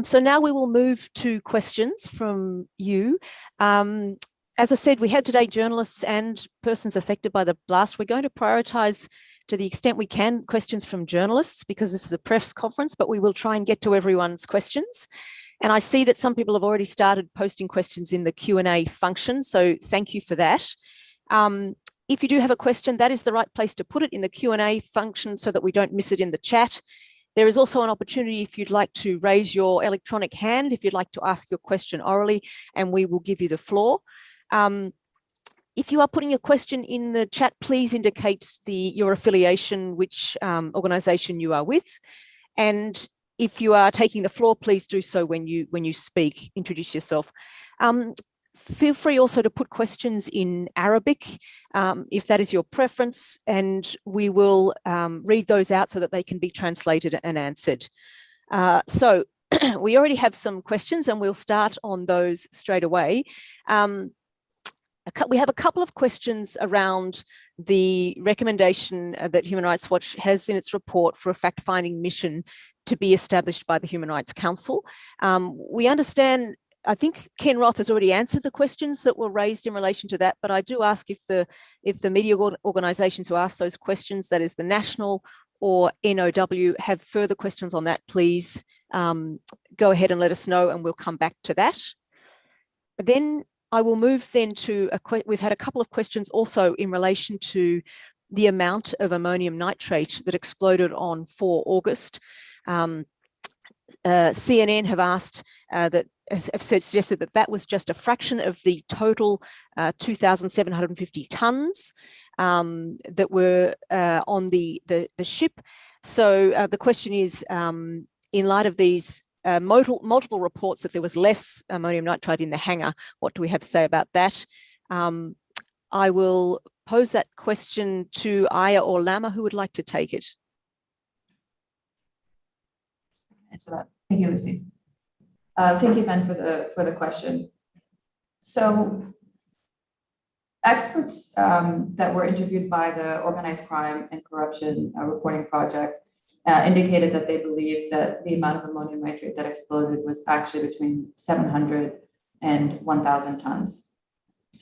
Speaker 1: So now we will move to questions from you. As I said, we had today journalists and persons affected by the blast. We're going to prioritize to the extent we can questions from journalists because this is a press conference, but we will try and get to everyone's questions. And I see that some people have already started posting questions in the Q&A function, so thank you for that. If you do have a question, that is the right place to put it in the Q&A function so that we don't miss it in the chat. There is also an opportunity if you'd like to raise your electronic hand, if you'd like to ask your question orally, and we will give you the floor. If you are putting a question in the chat, please indicate your affiliation, which organization you are with. And if you are taking the floor, please do so when you speak, introduce yourself. Feel free also to put questions in Arabic, if that is your preference, and we will read those out so that they can be translated and answered. So we already have some questions and we'll start on those straight away. We have a couple of questions around the recommendation that Human Rights Watch has in its report for a fact-finding mission to be established by the Human Rights Council. We understand, I think Ken Roth has already answered the questions that were raised in relation to that, but I do ask if the media organisations who asked those questions, that is the National or NOW, have further questions on that, please go ahead and let us know and we'll come back to that. Then I will move then to, we've had a couple of questions also in relation to the amount of ammonium nitrate that exploded on 4 August. CNN have asked have suggested that that was just a fraction of the total 2,750 tons that were on the ship. So the question is, in light of these multiple reports that there was less ammonium nitrate in the hangar, what do we have to say about that? I will pose that question to Aya or Lama. Who would like to take it?
Speaker 5: Answer that. Thank you, Lucy. Thank you, Ben, for the question. So experts that were interviewed by the Organized Crime and Corruption Reporting Project indicated that they believe that the amount of ammonium nitrate that exploded was actually between 700 and 1,000 tons,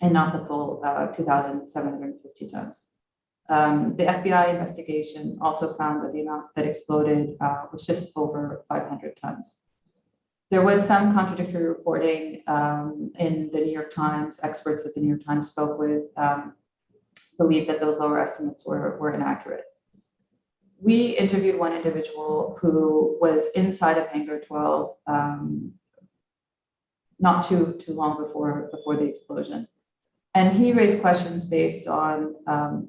Speaker 5: and not the full 2,750 tons. The FBI investigation also found that the amount that exploded was just over 500 tons. There was some contradictory reporting in the New York Times. Experts that the New York Times spoke with believe that those lower estimates were inaccurate. We interviewed one individual who was inside of Hangar 12 not too long before the explosion. And he raised questions based on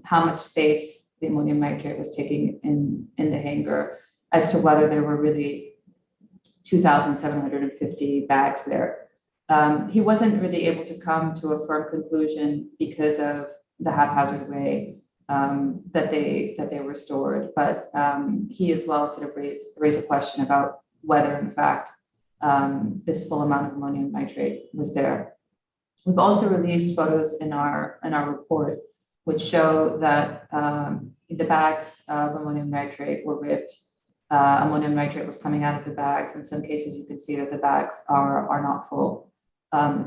Speaker 5: how much space the ammonium nitrate was taking in the hangar, as to whether there were really 2,750 bags there. He wasn't really able to come to a firm conclusion because of the haphazard way that they were stored. But he as well sort of raised a question about whether, in fact, this full amount of ammonium nitrate was there. We've also released photos in our report, which show that the bags of ammonium nitrate were ripped. Ammonium nitrate was coming out of the bags. In some cases, you can see that the bags are not full.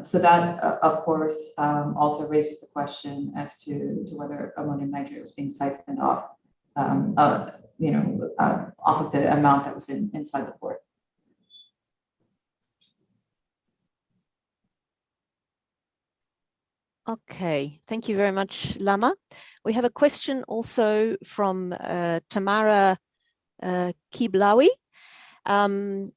Speaker 5: So that, of course, also raises the question as to whether ammonium nitrate was being siphoned off, off of the amount that was inside the port.
Speaker 1: Okay, thank you very much, Lama. We have a question also from Tamara Kiblawi. Her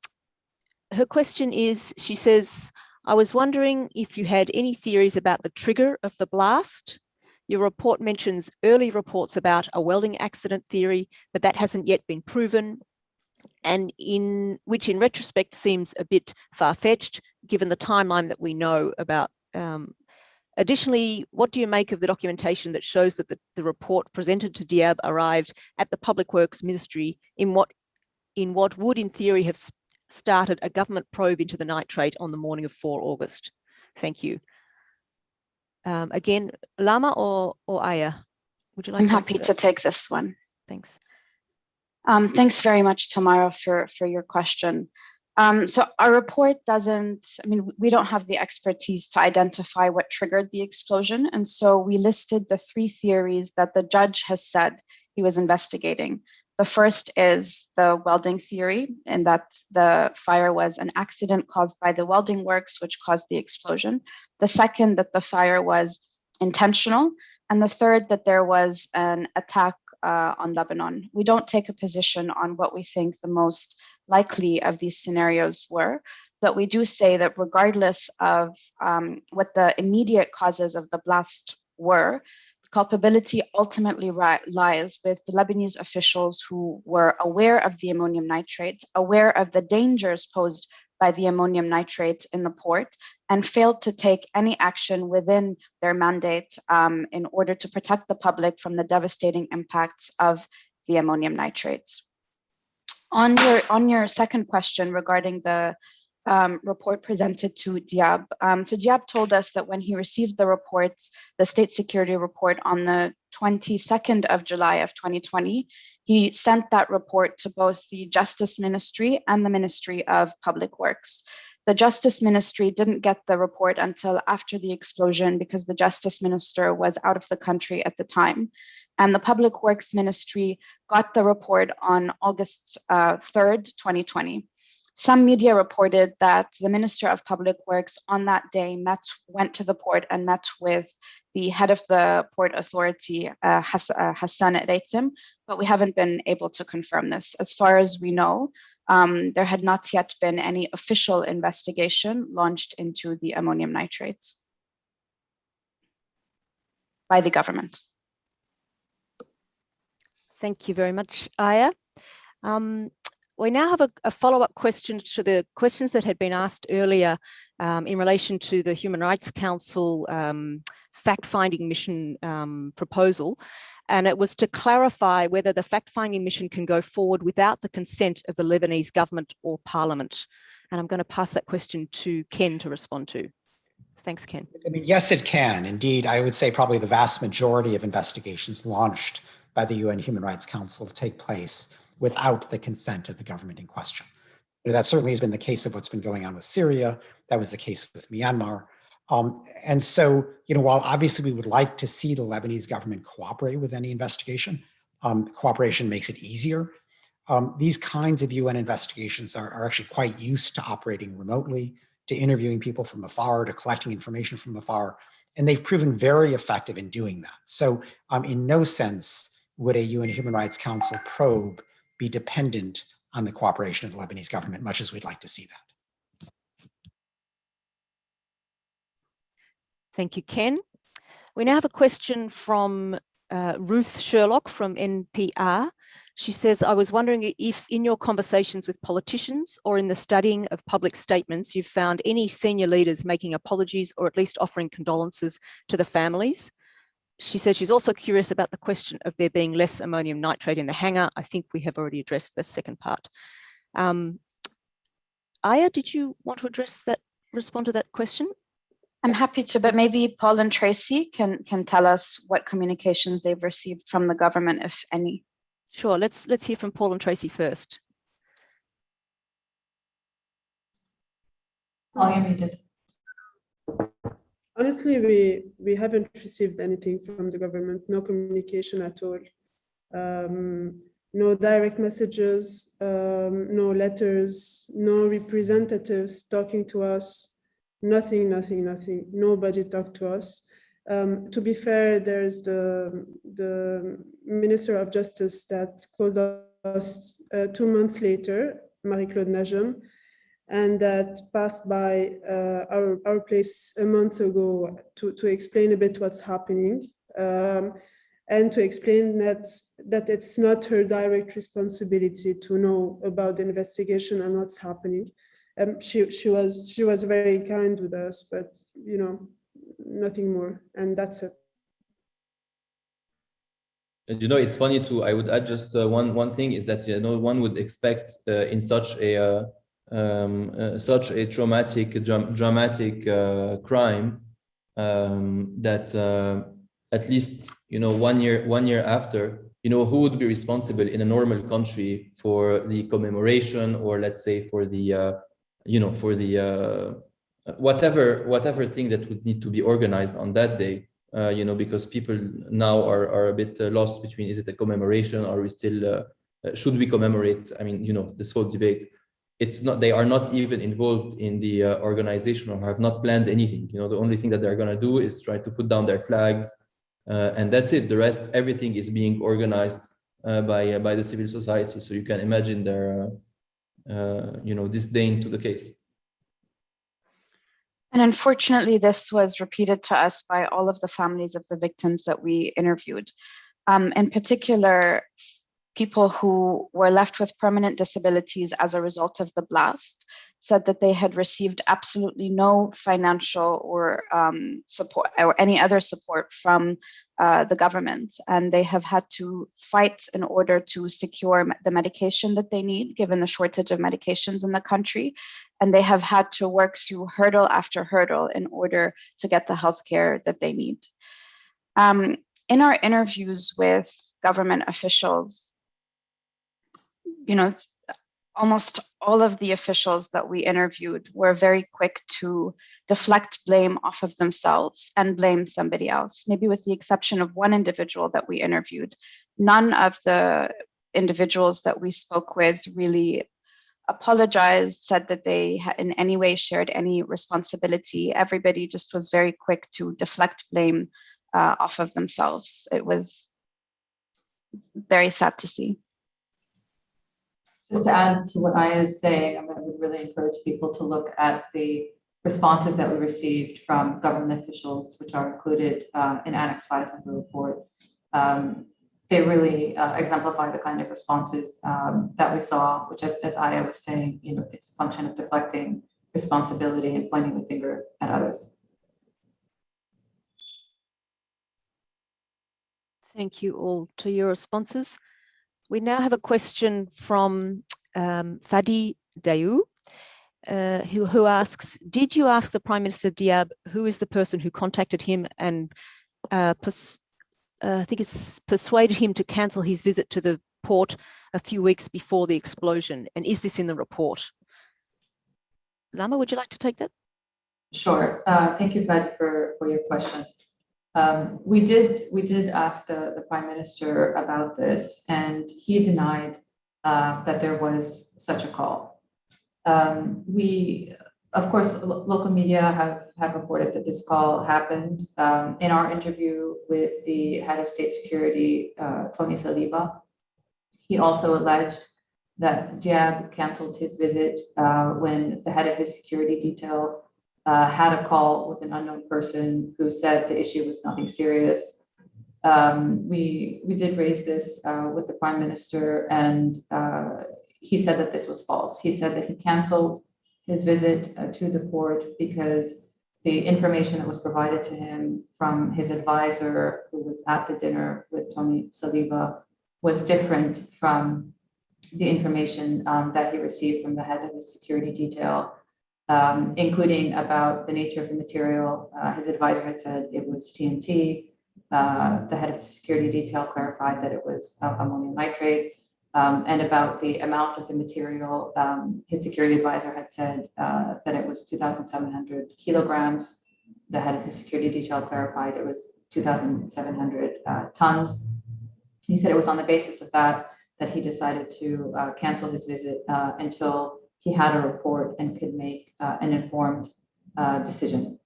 Speaker 1: question is, she says, I was wondering if you had any theories about the trigger of the blast. Your report mentions early reports about a welding accident theory, but that hasn't yet been proven, and which in retrospect seems a bit far-fetched given the timeline that we know about. Additionally, what do you make of the documentation that shows that the report presented to Diab arrived at the Public Works Ministry in what would in theory have started a government probe into the nitrate on the morning of 4 August? Thank you. Again, Lama or Aya, would you like
Speaker 6: I'm
Speaker 1: to
Speaker 6: happy to take this one.
Speaker 1: Thanks.
Speaker 6: Thanks very much, Tamara, for your question. So our report we don't have the expertise to identify what triggered the explosion. And so we listed the 3 theories that the judge has said he was investigating. The first is the welding theory, and that the fire was an accident caused by the welding works, which caused the explosion. The second, that the fire was intentional. And the third, that there was an attack on Lebanon. We don't take a position on what we think the most likely of these scenarios were, but we do say that regardless of what the immediate causes of the blast were, culpability ultimately lies with the Lebanese officials who were aware of the ammonium nitrate, aware of the dangers posed by the ammonium nitrate in the port, and failed to take any action within their mandate in order to protect the public from the devastating impacts of the ammonium nitrate. On your second question regarding the report presented to Diab. So Diab told us that when he received the reports, the state security report on the 22nd of July of 2020, he sent that report to both the Justice Ministry and the Ministry of Public Works. The Justice Ministry didn't get the report until after the explosion because the Justice Minister was out of the country at the time. And the Public Works Ministry got the report on August 3rd, 2020. Some media reported that the Minister of Public Works on that day went to the port and met with the head of the Port Authority, Hassan Reitzim, but we haven't been able to confirm this. As far as we know, there had not yet been any official investigation launched into the ammonium nitrates by the government.
Speaker 1: Thank you very much, Aya. We now have a follow-up question to the questions that had been asked earlier in relation to the Human Rights Council fact-finding mission proposal. And it was to clarify whether the fact-finding mission can go forward without the consent of the Lebanese government or parliament. And I'm going to pass that question to Ken to respond to. Thanks, Ken.
Speaker 8: I mean, yes, it can. Indeed, I would say probably the vast majority of investigations launched by the UN Human Rights Council take place without the consent of the government in question. That certainly has been the case of what's been going on with Syria. That was the case with Myanmar. And so, while obviously we would like to see the Lebanese government cooperate with any investigation, cooperation makes it easier. These kinds of UN investigations are actually quite used to operating remotely, to interviewing people from afar, to collecting information from afar, and they've proven very effective in doing that. So in no sense would a UN Human Rights Council probe be dependent on the cooperation of the Lebanese government, much as we'd like to see that.
Speaker 1: Thank you, Ken. We now have a question from Ruth Sherlock from NPR. She says, I was wondering if in your conversations with politicians or in the studying of public statements, you've found any senior leaders making apologies or at least offering condolences to the families. She says she's also curious about the question of there being less ammonium nitrate in the hangar. I think we have already addressed the second part. Aya, did you want to respond to that question?
Speaker 6: I'm happy to, but maybe Paul and Tracy can tell us what communications they've received from the government, if any.
Speaker 1: Sure, let's hear from Paul and Tracy first.
Speaker 5: Paul, you're muted.
Speaker 9: Honestly, we haven't received anything from the government, no communication at all. No direct messages, no letters, no representatives talking to us, nothing. Nobody talked to us. To be fair, there's the Minister of Justice that called us 2 months later, Marie-Claude Najem, and that passed by our place a month ago to explain a bit what's happening and to explain that it's not her direct responsibility to know about the investigation and what's happening. She was very kind with us, but nothing more, and that's it.
Speaker 7: And it's funny too. I would add just one thing is that one would expect in such a dramatic crime that at least 1 year after, who would be responsible in a normal country for the commemoration, or let's say for the whatever thing that would need to be organized on that day, because people now are a bit lost between, is it a commemoration, or we still should we commemorate? I mean, this whole debate. It's not, they are not even involved in the organization or have not planned anything. The only thing that they're going to do is try to put down their flags, and that's it. The rest, everything is being organized by the civil society. So you can imagine their disdain to the case.
Speaker 6: And unfortunately, this was repeated to us by all of the families of the victims that we interviewed. In particular, people who were left with permanent disabilities as a result of the blast said that they had received absolutely no financial or support or any other support from the government. And they have had to fight in order to secure the medication that they need, given the shortage of medications in the country. And they have had to work through hurdle after hurdle in order to get the healthcare that they need. In our interviews with government officials, almost all of the officials that we interviewed were very quick to deflect blame off of themselves and blame somebody else, maybe with the exception of one individual that we interviewed. None of the individuals that we spoke with really apologized, said that they in any way shared any responsibility. Everybody just was very quick to deflect blame off of themselves. It was very sad to see.
Speaker 5: Just to add to what Aya is saying, I would really encourage people to look at the responses that we received from government officials, which are included in Annex 5 of the report. They really exemplify the kind of responses that we saw, which, as Aya was saying, it's a function of deflecting responsibility and pointing the finger at others.
Speaker 1: Thank you all to your responses. We now have a question from Fadi Dayu, who asks, did you ask the Prime Minister Diab who is the person who contacted him and I think it's persuaded him to cancel his visit to the port a few weeks before the explosion? And is this in the report? Lama, would you like to take that?
Speaker 5: Sure. Thank you, Fadi, for your question. We did ask the Prime Minister about this, and he denied that there was such a call. We, of course, local media have reported that this call happened. In our interview with the head of state security, Tony Saliba, he also alleged that Diab canceled his visit when the head of his security detail had a call with an unknown person who said the issue was nothing serious. We did raise this with the Prime Minister, and he said that this was false. He said that he canceled his visit to the port because the information that was provided to him from his advisor, who was at the dinner with Tony Saliba, was different from the information that he received from the head of his security detail, including about the nature of the material. His advisor had said it was TNT. The head of the security detail clarified that it was ammonium nitrate. And about the amount of the material, his security advisor had said that it was 2,700 kilograms. The head of the security detail clarified it was 2,700 tons. He said it was on the basis of that he decided to cancel his visit until he had a report and could make an informed decision.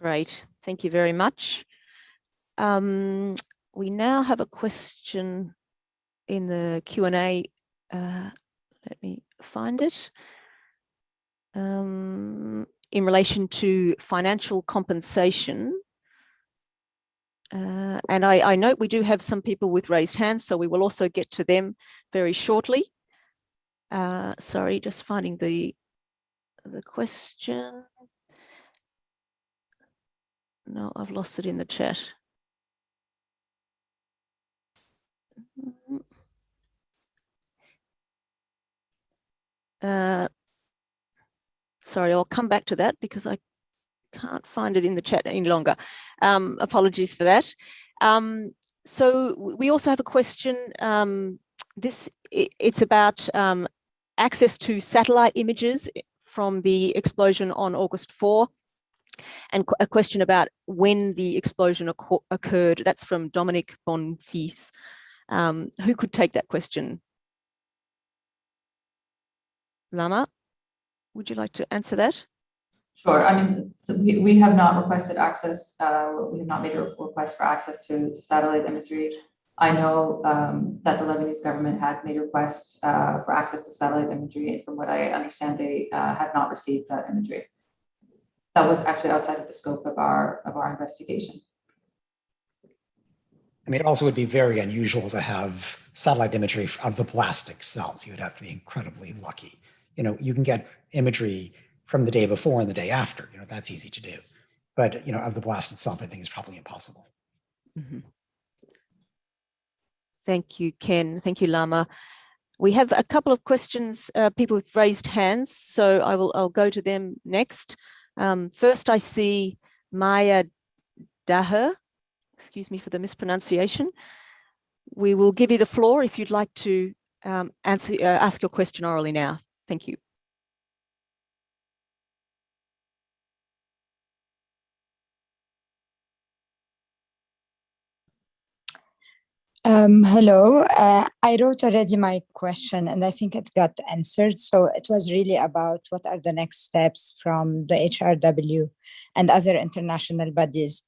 Speaker 1: Great, thank you very much. We now have a question in the Q&A. Let me find it. In relation to financial compensation. And I note we do have some people with raised hands, so we will also get to them very shortly. Sorry, just finding the question. No, I've lost it in the chat. Sorry, I'll come back to that because I can't find it in the chat any longer. Apologies for that. So we also have a question. It's about access to satellite images from the explosion on August 4, and a question about when the explosion occurred. That's from Dominic Bonfils. Who could take that question? Lama, would you like to answer that?
Speaker 5: Sure. I mean, so we have not requested access. We have not made a request for access to satellite imagery. I know that the Lebanese government had made requests for access to satellite imagery, and from what I understand, they have not received that imagery. That was actually outside of the scope of our investigation.
Speaker 8: I mean, it also would be very unusual to have satellite imagery of the blast itself. You would have to be incredibly lucky. You can get imagery from the day before and the day after. That's easy to do. But, of the blast itself, I think is probably impossible.
Speaker 1: Mm-hmm. Thank you, Ken. Thank you, Lama. We have a couple of questions, people with raised hands, so I'll go to them next. First, I see Maya Daher. Excuse me for the mispronunciation. We will give you the floor if you'd like to ask your question orally now. Thank you.
Speaker 10: Hello, I wrote already my question and I think it got answered. So it was really about what are the next steps from the HRW and other international bodies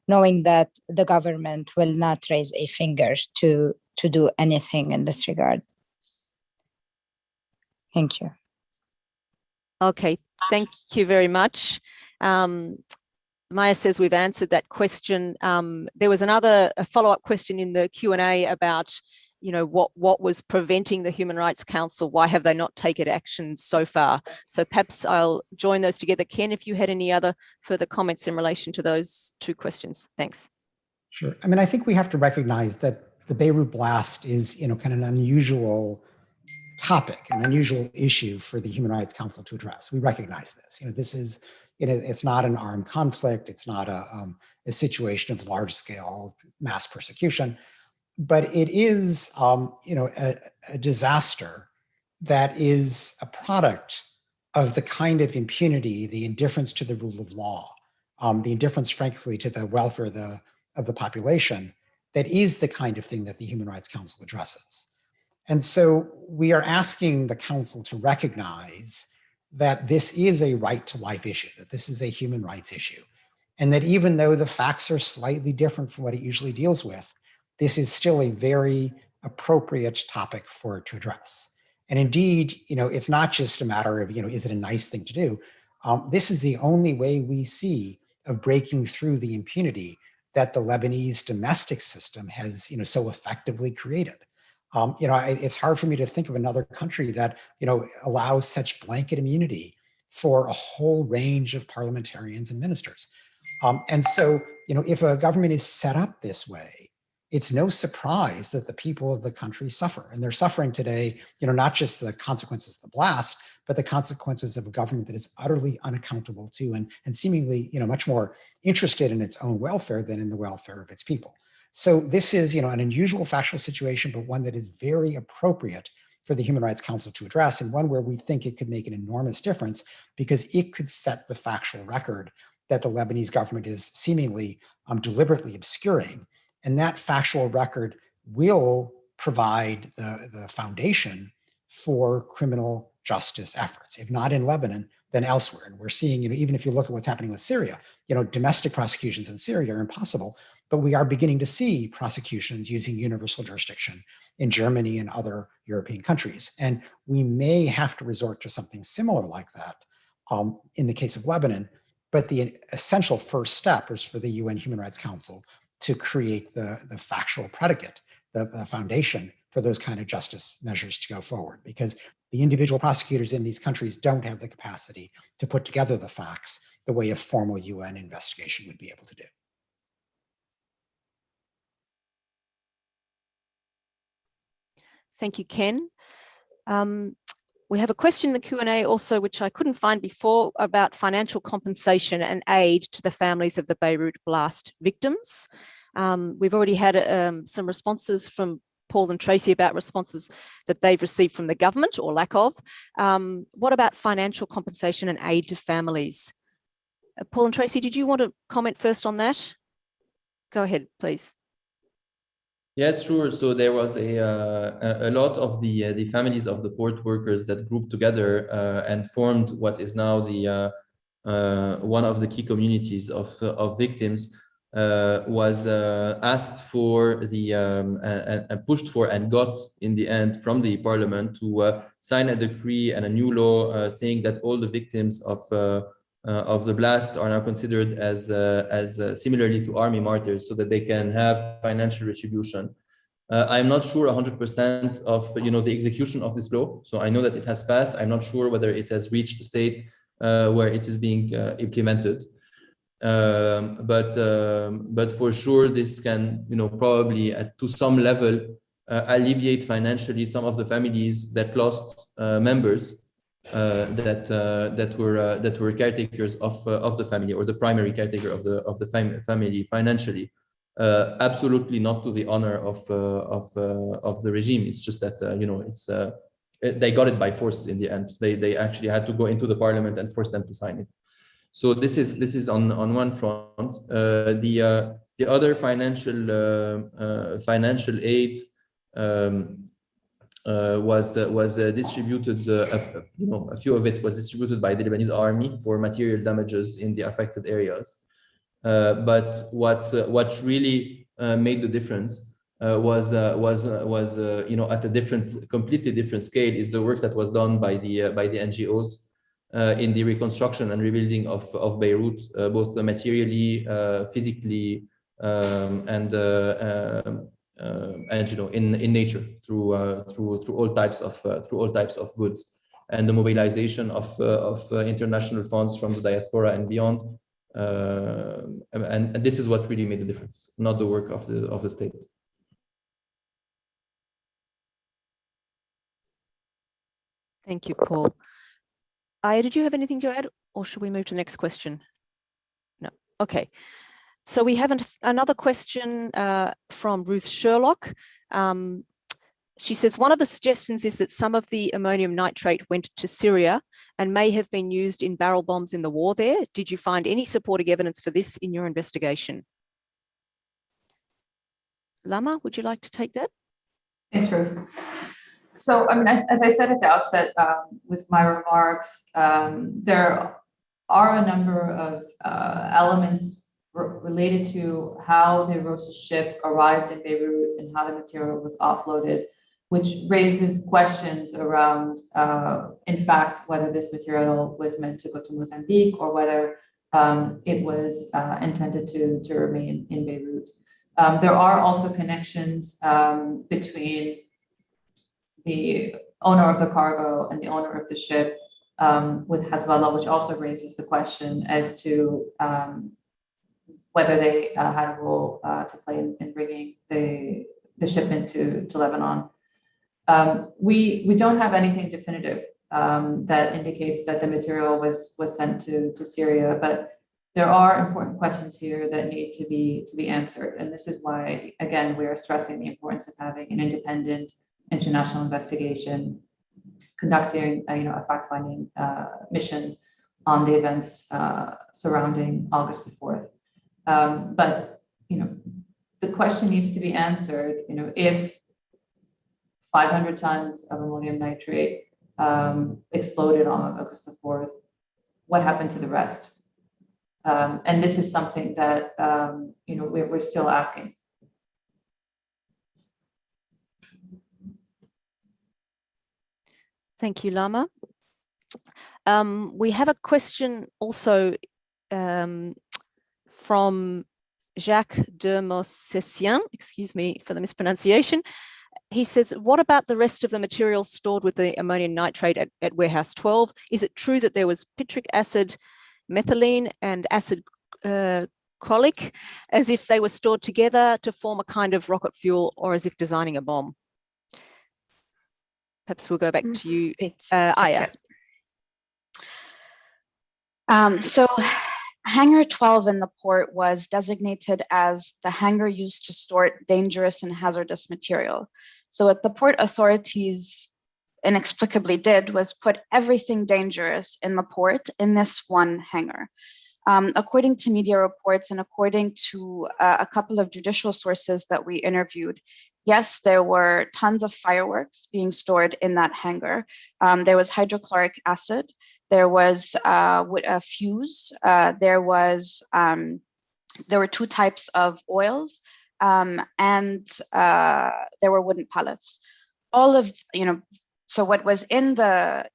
Speaker 10: knowing that the government will not raise a finger to do anything in this regard. Thank you.
Speaker 1: Okay, thank you very much. Maya says we've answered that question. There was a follow-up question in the Q&A about, what was preventing the Human Rights Council? Why have they not taken action so far? So perhaps I'll join those together. Ken, if you had any other further comments in relation to those two questions. Thanks.
Speaker 8: Sure. I mean, I think we have to recognize that the Beirut blast is, kind of an unusual topic, an unusual issue for the Human Rights Council to address. We recognize this. This is, it's not an armed conflict. It's not a situation of large-scale mass persecution, but it is, a disaster that is a product of the kind of impunity, the indifference to the rule of law, the indifference, frankly, to the welfare of the population, that is the kind of thing that the Human Rights Council addresses. And so we are asking the council to recognize that this is a right to life issue, that this is a human rights issue, and that even though the facts are slightly different from what it usually deals with, this is still a very appropriate topic for it to address. And indeed, it's not just a matter of, is it a nice thing to do? This is the only way we see of breaking through the impunity that the Lebanese domestic system has, so effectively created. It's hard for me to think of another country that, allows such blanket immunity for a whole range of parliamentarians and ministers. And so, if a government is set up this way, it's no surprise that the people of the country suffer. And they're suffering today, not just the consequences of the blast, but the consequences of a government that is utterly unaccountable to and seemingly, much more interested in its own welfare than in the welfare of its people. So this is, an unusual factual situation, but one that is very appropriate for the Human Rights Council to address, and one where we think it could make an enormous difference because it could set the factual record that the Lebanese government is seemingly deliberately obscuring. And that factual record will provide the foundation for criminal justice efforts, if not in Lebanon, then elsewhere. And we're seeing, even if you look at what's happening with Syria, domestic prosecutions in Syria are impossible, but we are beginning to see prosecutions using universal jurisdiction in Germany and other European countries. And we may have to resort to something similar like that in the case of Lebanon. But the essential first step is for the UN Human Rights Council to create the factual predicate, the foundation for those kind of justice measures to go forward, because the individual prosecutors in these countries don't have the capacity to put together the facts the way a formal UN investigation would be able to do.
Speaker 1: Thank you, Ken. We have a question in the Q&A also, which I couldn't find before, about financial compensation and aid to the families of the Beirut blast victims. We've already had some responses from Paul and Tracy about responses that they've received from the government or lack of. What about financial compensation and aid to families? Paul and Tracy, did you want to comment first on that? Go ahead, please.
Speaker 7: Yes, sure. So there was a lot of the families of the port workers that grouped together and formed what is now the one of the key communities of victims. Was asked for the and pushed for and got in the end from the parliament to sign a decree and a new law saying that all the victims of the blast are now considered as similarly to army martyrs, so that they can have financial retribution. I'm not sure 100% of the execution of this law. So I know that it has passed. I'm not sure whether it has reached the state where it is being implemented. But for sure, this can, probably to some level alleviate financially some of the families that lost members that were caretakers of the family, or the primary caretaker of the family financially. Absolutely not to the honor of the regime. It's just that they got it by force in the end. They actually had to go into the parliament and force them to sign it. So this is on one front. The other financial aid was distributed. A few of it was distributed by the Lebanese army for material damages in the affected areas. But what really made the difference was at a completely different scale is the work that was done by the NGOs in the reconstruction and rebuilding of Beirut, both materially, physically, and in nature through all types of goods, and the mobilization of international funds from the diaspora and beyond. And this is what really made the difference, not the work of the state.
Speaker 1: Thank you, Paul. Aya, did you have anything to add, or should we move to the next question? No. Okay. So we have another question from Ruth Sherlock. She says, one of the suggestions is that some of the ammonium nitrate went to Syria and may have been used in barrel bombs in the war there. Did you find any supporting evidence for this in your investigation? Lama, would you like to take that?
Speaker 5: Thanks, Ruth. So, I mean, as I said at the outset with my remarks, there are a number of elements related to how the Rosa ship arrived in Beirut and how the material was offloaded, which raises questions around, in fact, whether this material was meant to go to Mozambique or whether it was intended to remain in Beirut. There are also connections between the owner of the cargo and the owner of the ship with Hezbollah, which also raises the question as to whether they had a role to play in bringing the shipment to Lebanon. We don't have anything definitive that indicates that the material was sent to Syria, but there are important questions here that need to be answered, and this is why, again, we are stressing the importance of having an independent international investigation, conducting a fact-finding mission on the events surrounding August the 4th. But the question needs to be answered. If 500 tons of ammonium nitrate exploded on August the 4th, what happened to the rest? And this is something that we're still asking.
Speaker 1: Thank you, Lama. We have a question also from Jacques de Mossessian, excuse me for the mispronunciation. He says, what about the rest of the material stored with the ammonium nitrate at warehouse 12? Is it true that there was pitric acid, methylene, and acid cholic, as if they were stored together to form a kind of rocket fuel, or as if designing a bomb? Perhaps we'll go back to you, Aya.
Speaker 6: So Hangar 12 in the port was designated as the hangar used to store dangerous and hazardous material. So what the port authorities inexplicably did was put everything dangerous in the port in this one hangar. According to media reports and according to a couple of judicial sources that we interviewed, yes, there were tons of fireworks being stored in that hangar. There was hydrochloric acid. There was a fuse. There were two types of oils, and there were wooden pallets. All of so what was in the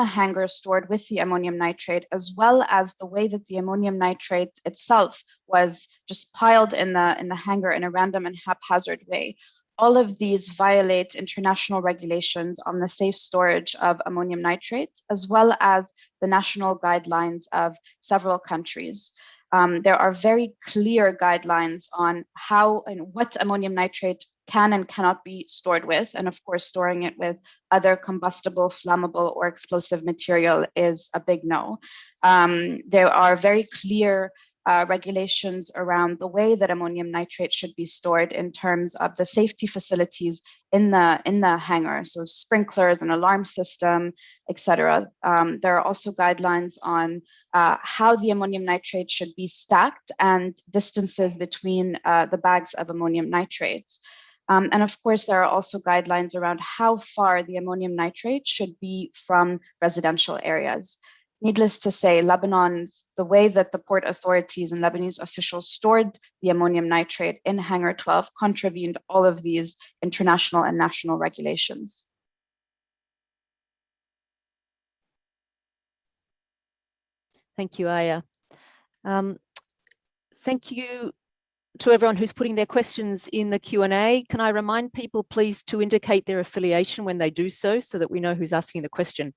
Speaker 6: hangar stored with the ammonium nitrate, as well as the way that the ammonium nitrate itself was just piled in the hangar in a random and haphazard way. All of these violate international regulations on the safe storage of ammonium nitrate, as well as the national guidelines of several countries. There are very clear guidelines on how and what ammonium nitrate can and cannot be stored with. And of course, storing it with other combustible, flammable, or explosive material is a big no. There are very clear regulations around the way that ammonium nitrate should be stored in terms of the safety facilities in the hangar, so sprinklers and alarm system, etc. There are also guidelines on how the ammonium nitrate should be stacked and distances between the bags of ammonium nitrates. And of course, there are also guidelines around how far the ammonium nitrate should be from residential areas. Needless to say, the way that the port authorities and Lebanese officials stored the ammonium nitrate in Hangar 12 contravened all of these international and national regulations.
Speaker 1: Thank you, Aya. Thank you to everyone who's putting their questions in the Q&A. Can I remind people, please, to indicate their affiliation when they do so that we know who's asking the question.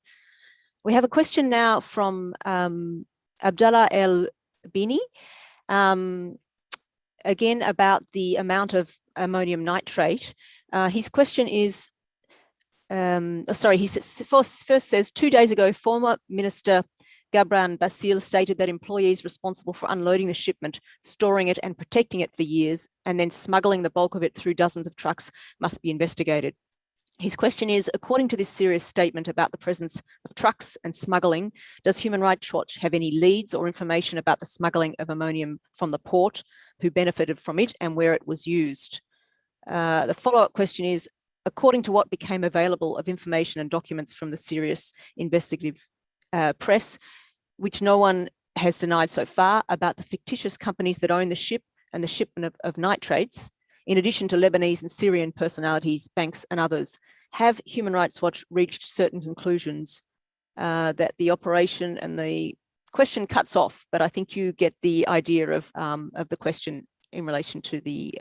Speaker 1: We have a question now from Abdallah El Bini, again about the amount of ammonium nitrate. His question is, he first says, 2 days ago, former Minister Gabran Basil stated that employees responsible for unloading the shipment, storing it and protecting it for years, and then smuggling the bulk of it through dozens of trucks must be investigated. His question is, according to this serious statement about the presence of trucks and smuggling, does Human Rights Watch have any leads or information about the smuggling of ammonium from the port, who benefited from it and where it was used? The follow-up question is, according to what became available of information and documents from the serious investigative press, which no one has denied so far, about the fictitious companies that own the ship and the shipment of nitrates, in addition to Lebanese and Syrian personalities, banks and others, have Human Rights Watch reached certain conclusions that the operation, and the question cuts off, but I think you get the idea of the question in relation to the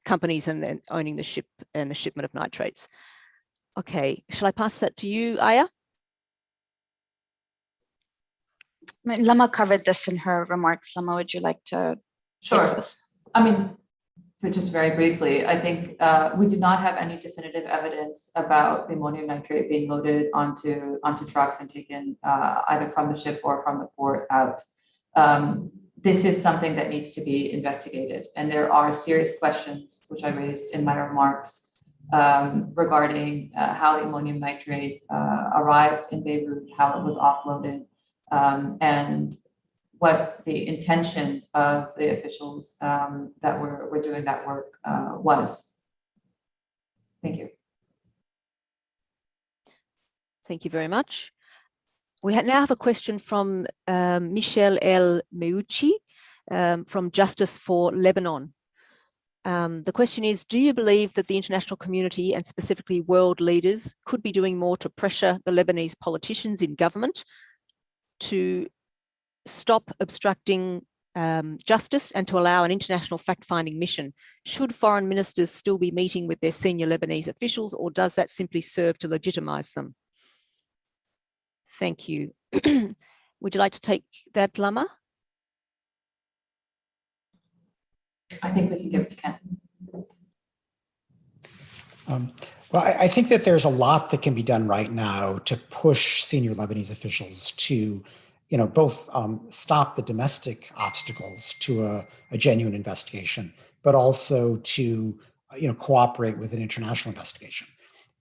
Speaker 1: companies and owning the ship and the shipment of nitrates. Okay, shall I pass that to you, Aya?
Speaker 6: Lama covered this in her remarks. Lama, would you like to?
Speaker 5: Sure. I mean, just very briefly, I think we do not have any definitive evidence about the ammonium nitrate being loaded onto trucks and taken either from the ship or from the port out. This is something that needs to be investigated, and there are serious questions, which I raised in my remarks, regarding how the ammonium nitrate arrived in Beirut, how it was offloaded, and what the intention of the officials that were doing that work was. Thank you.
Speaker 1: Thank you very much. We now have a question from Michel El Meucci from Justice for Lebanon. The question is, do you believe that the international community and specifically world leaders could be doing more to pressure the Lebanese politicians in government to stop obstructing justice and to allow an international fact-finding mission? Should foreign ministers still be meeting with their senior Lebanese officials, or does that simply serve to legitimize them? Thank you. Would you like to take that, Lama?
Speaker 5: I think we can give it to Ken.
Speaker 8: Well, I think that there's a lot that can be done right now to push senior Lebanese officials to, both stop the domestic obstacles to a genuine investigation, but also to, cooperate with an international investigation.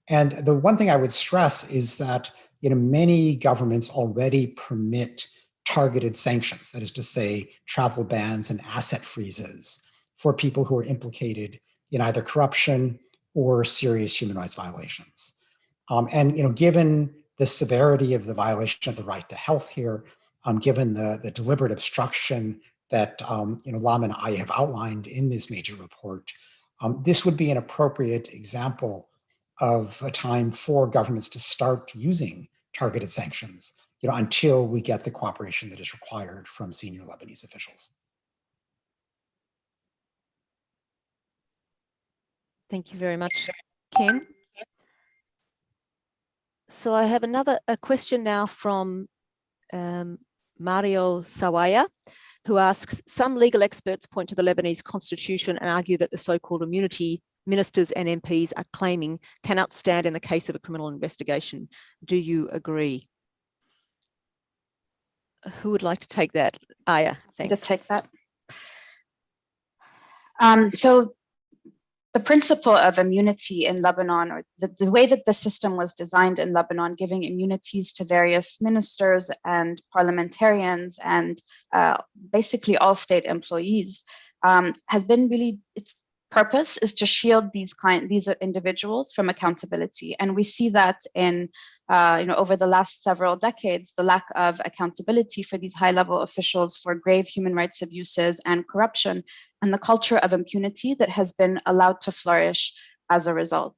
Speaker 8: And the one thing I would stress is that, many governments already permit targeted sanctions, that is to say, travel bans and asset freezes for people who are implicated in either corruption or serious human rights violations. And given the severity of the violation of the right to health here, given the deliberate obstruction that Lama and I have outlined in this major report, this would be an appropriate example of a time for governments to start using targeted sanctions, until we get the cooperation that is required from senior Lebanese officials.
Speaker 1: Thank you very much, Ken. So I have a question now from Mario Sawaya, who asks, some legal experts point to the Lebanese constitution and argue that the so-called immunity ministers and MPs are claiming cannot stand in the case of a criminal investigation. Do you agree? Who would like to take that? Aya, thanks.
Speaker 6: To take that. So the principle of immunity in Lebanon, or the way that the system was designed in Lebanon, giving immunities to various ministers and parliamentarians and basically all state employees, has been really, its purpose is to shield these individuals from accountability. And we see that in over the last several decades, the lack of accountability for these high-level officials for grave human rights abuses and corruption, and the culture of impunity that has been allowed to flourish as a result.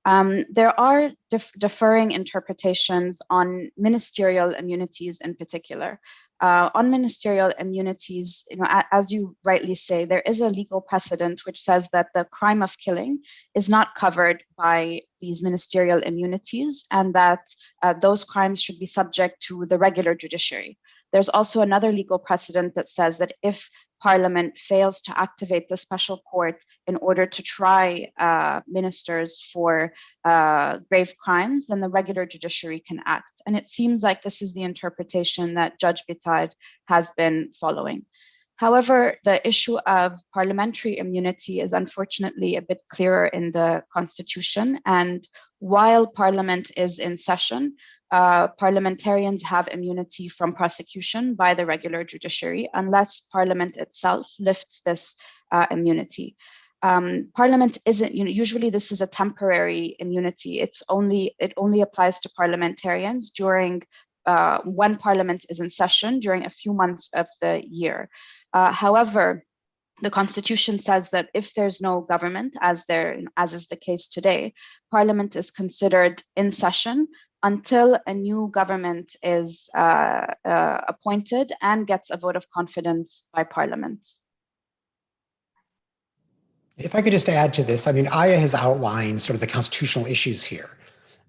Speaker 6: There are differing interpretations on ministerial immunities in particular. On ministerial immunities, as you rightly say, there is a legal precedent which says that the crime of killing is not covered by these ministerial immunities, and that those crimes should be subject to the regular judiciary. There's also another legal precedent that says that if Parliament fails to activate the special court in order to try ministers for grave crimes, then the regular judiciary can act. And it seems like this is the interpretation that Judge Bitad has been following. However, the issue of parliamentary immunity is unfortunately a bit clearer in the Constitution. And while Parliament is in session, parliamentarians have immunity from prosecution by the regular judiciary unless Parliament itself lifts this immunity. Parliament isn't, usually this is a temporary immunity. It only applies to parliamentarians during when Parliament is in session during a few months of the year. However, the Constitution says that if there's no government, as is the case today, Parliament is considered in session until a new government is appointed and gets a vote of confidence by Parliament.
Speaker 8: If I could just add to this, I mean, Aya has outlined sort of the constitutional issues here,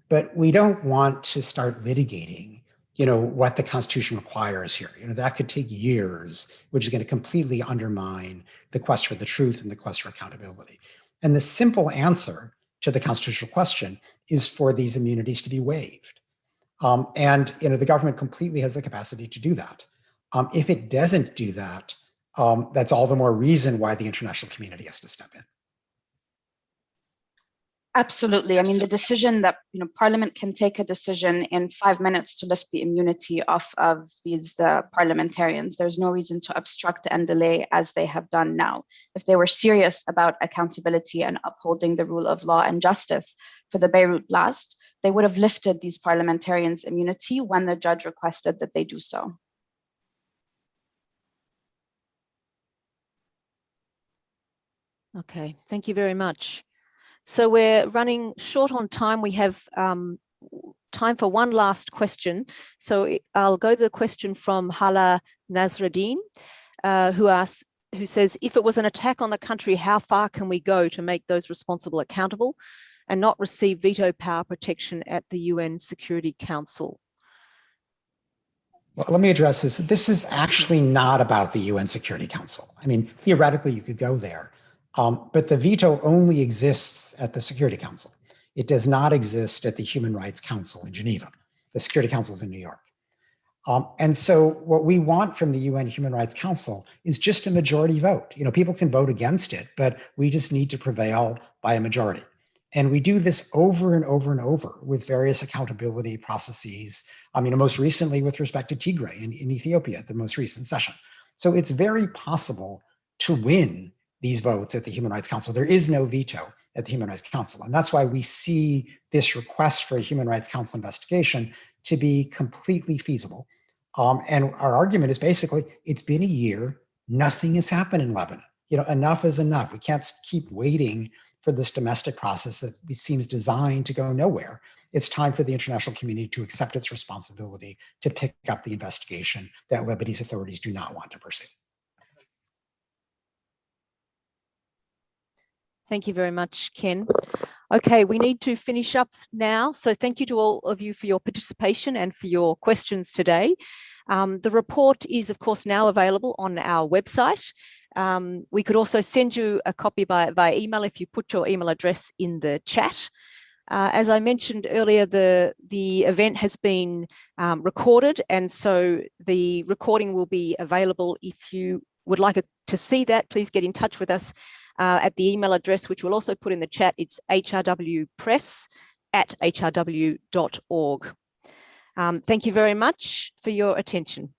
Speaker 8: but we don't want to start litigating, what the Constitution requires here. That could take years, which is going to completely undermine the quest for the truth and the quest for accountability. And the simple answer to the constitutional question is for these immunities to be waived. And the government completely has the capacity to do that. If it doesn't do that, that's all the more reason why the international community has to step in.
Speaker 6: Absolutely. I mean, the decision that Parliament can take a decision in 5 minutes to lift the immunity off of these parliamentarians. There's no reason to obstruct and delay as they have done now. If they were serious about accountability and upholding the rule of law and justice for the Beirut blast, they would have lifted these parliamentarians' immunity when the judge requested that they do so.
Speaker 1: Okay, thank you very much. So we're running short on time. We have time for one last question. So I'll go to the question from Hala Nasruddin, who says, if it was an attack on the country, how far can we go to make those responsible accountable and not receive veto power protection at the UN Security Council?
Speaker 8: Well, let me address this. This is actually not about the UN Security Council. I mean, theoretically, you could go there. But the veto only exists at the Security Council. It does not exist at the Human Rights Council in Geneva. The Security Council is in New York. And so what we want from the UN Human Rights Council is just a majority vote. People can vote against it, but we just need to prevail by a majority. And we do this over and over and over with various accountability processes. Most recently with respect to Tigray in Ethiopia, the most recent session. So it's very possible to win these votes at the Human Rights Council. There is no veto at the Human Rights Council. And that's why we see this request for a Human Rights Council investigation to be completely feasible. And our argument is basically, it's been a year, nothing has happened in Lebanon. Enough is enough. We can't keep waiting for this domestic process that seems designed to go nowhere. It's time for the international community to accept its responsibility to pick up the investigation that Lebanese authorities do not want to pursue.
Speaker 1: Thank you very much, Ken. Okay, we need to finish up now. So thank you to all of you for your participation and for your questions today. The report is, of course, now available on our website. We could also send you a copy via email if you put your email address in the chat. As I mentioned earlier, the event has been recorded, and so the recording will be available. If you would like to see that, please get in touch with us at the email address, which we'll also put in the chat. It's hrwpress@hrw.org. Thank you very much for your attention.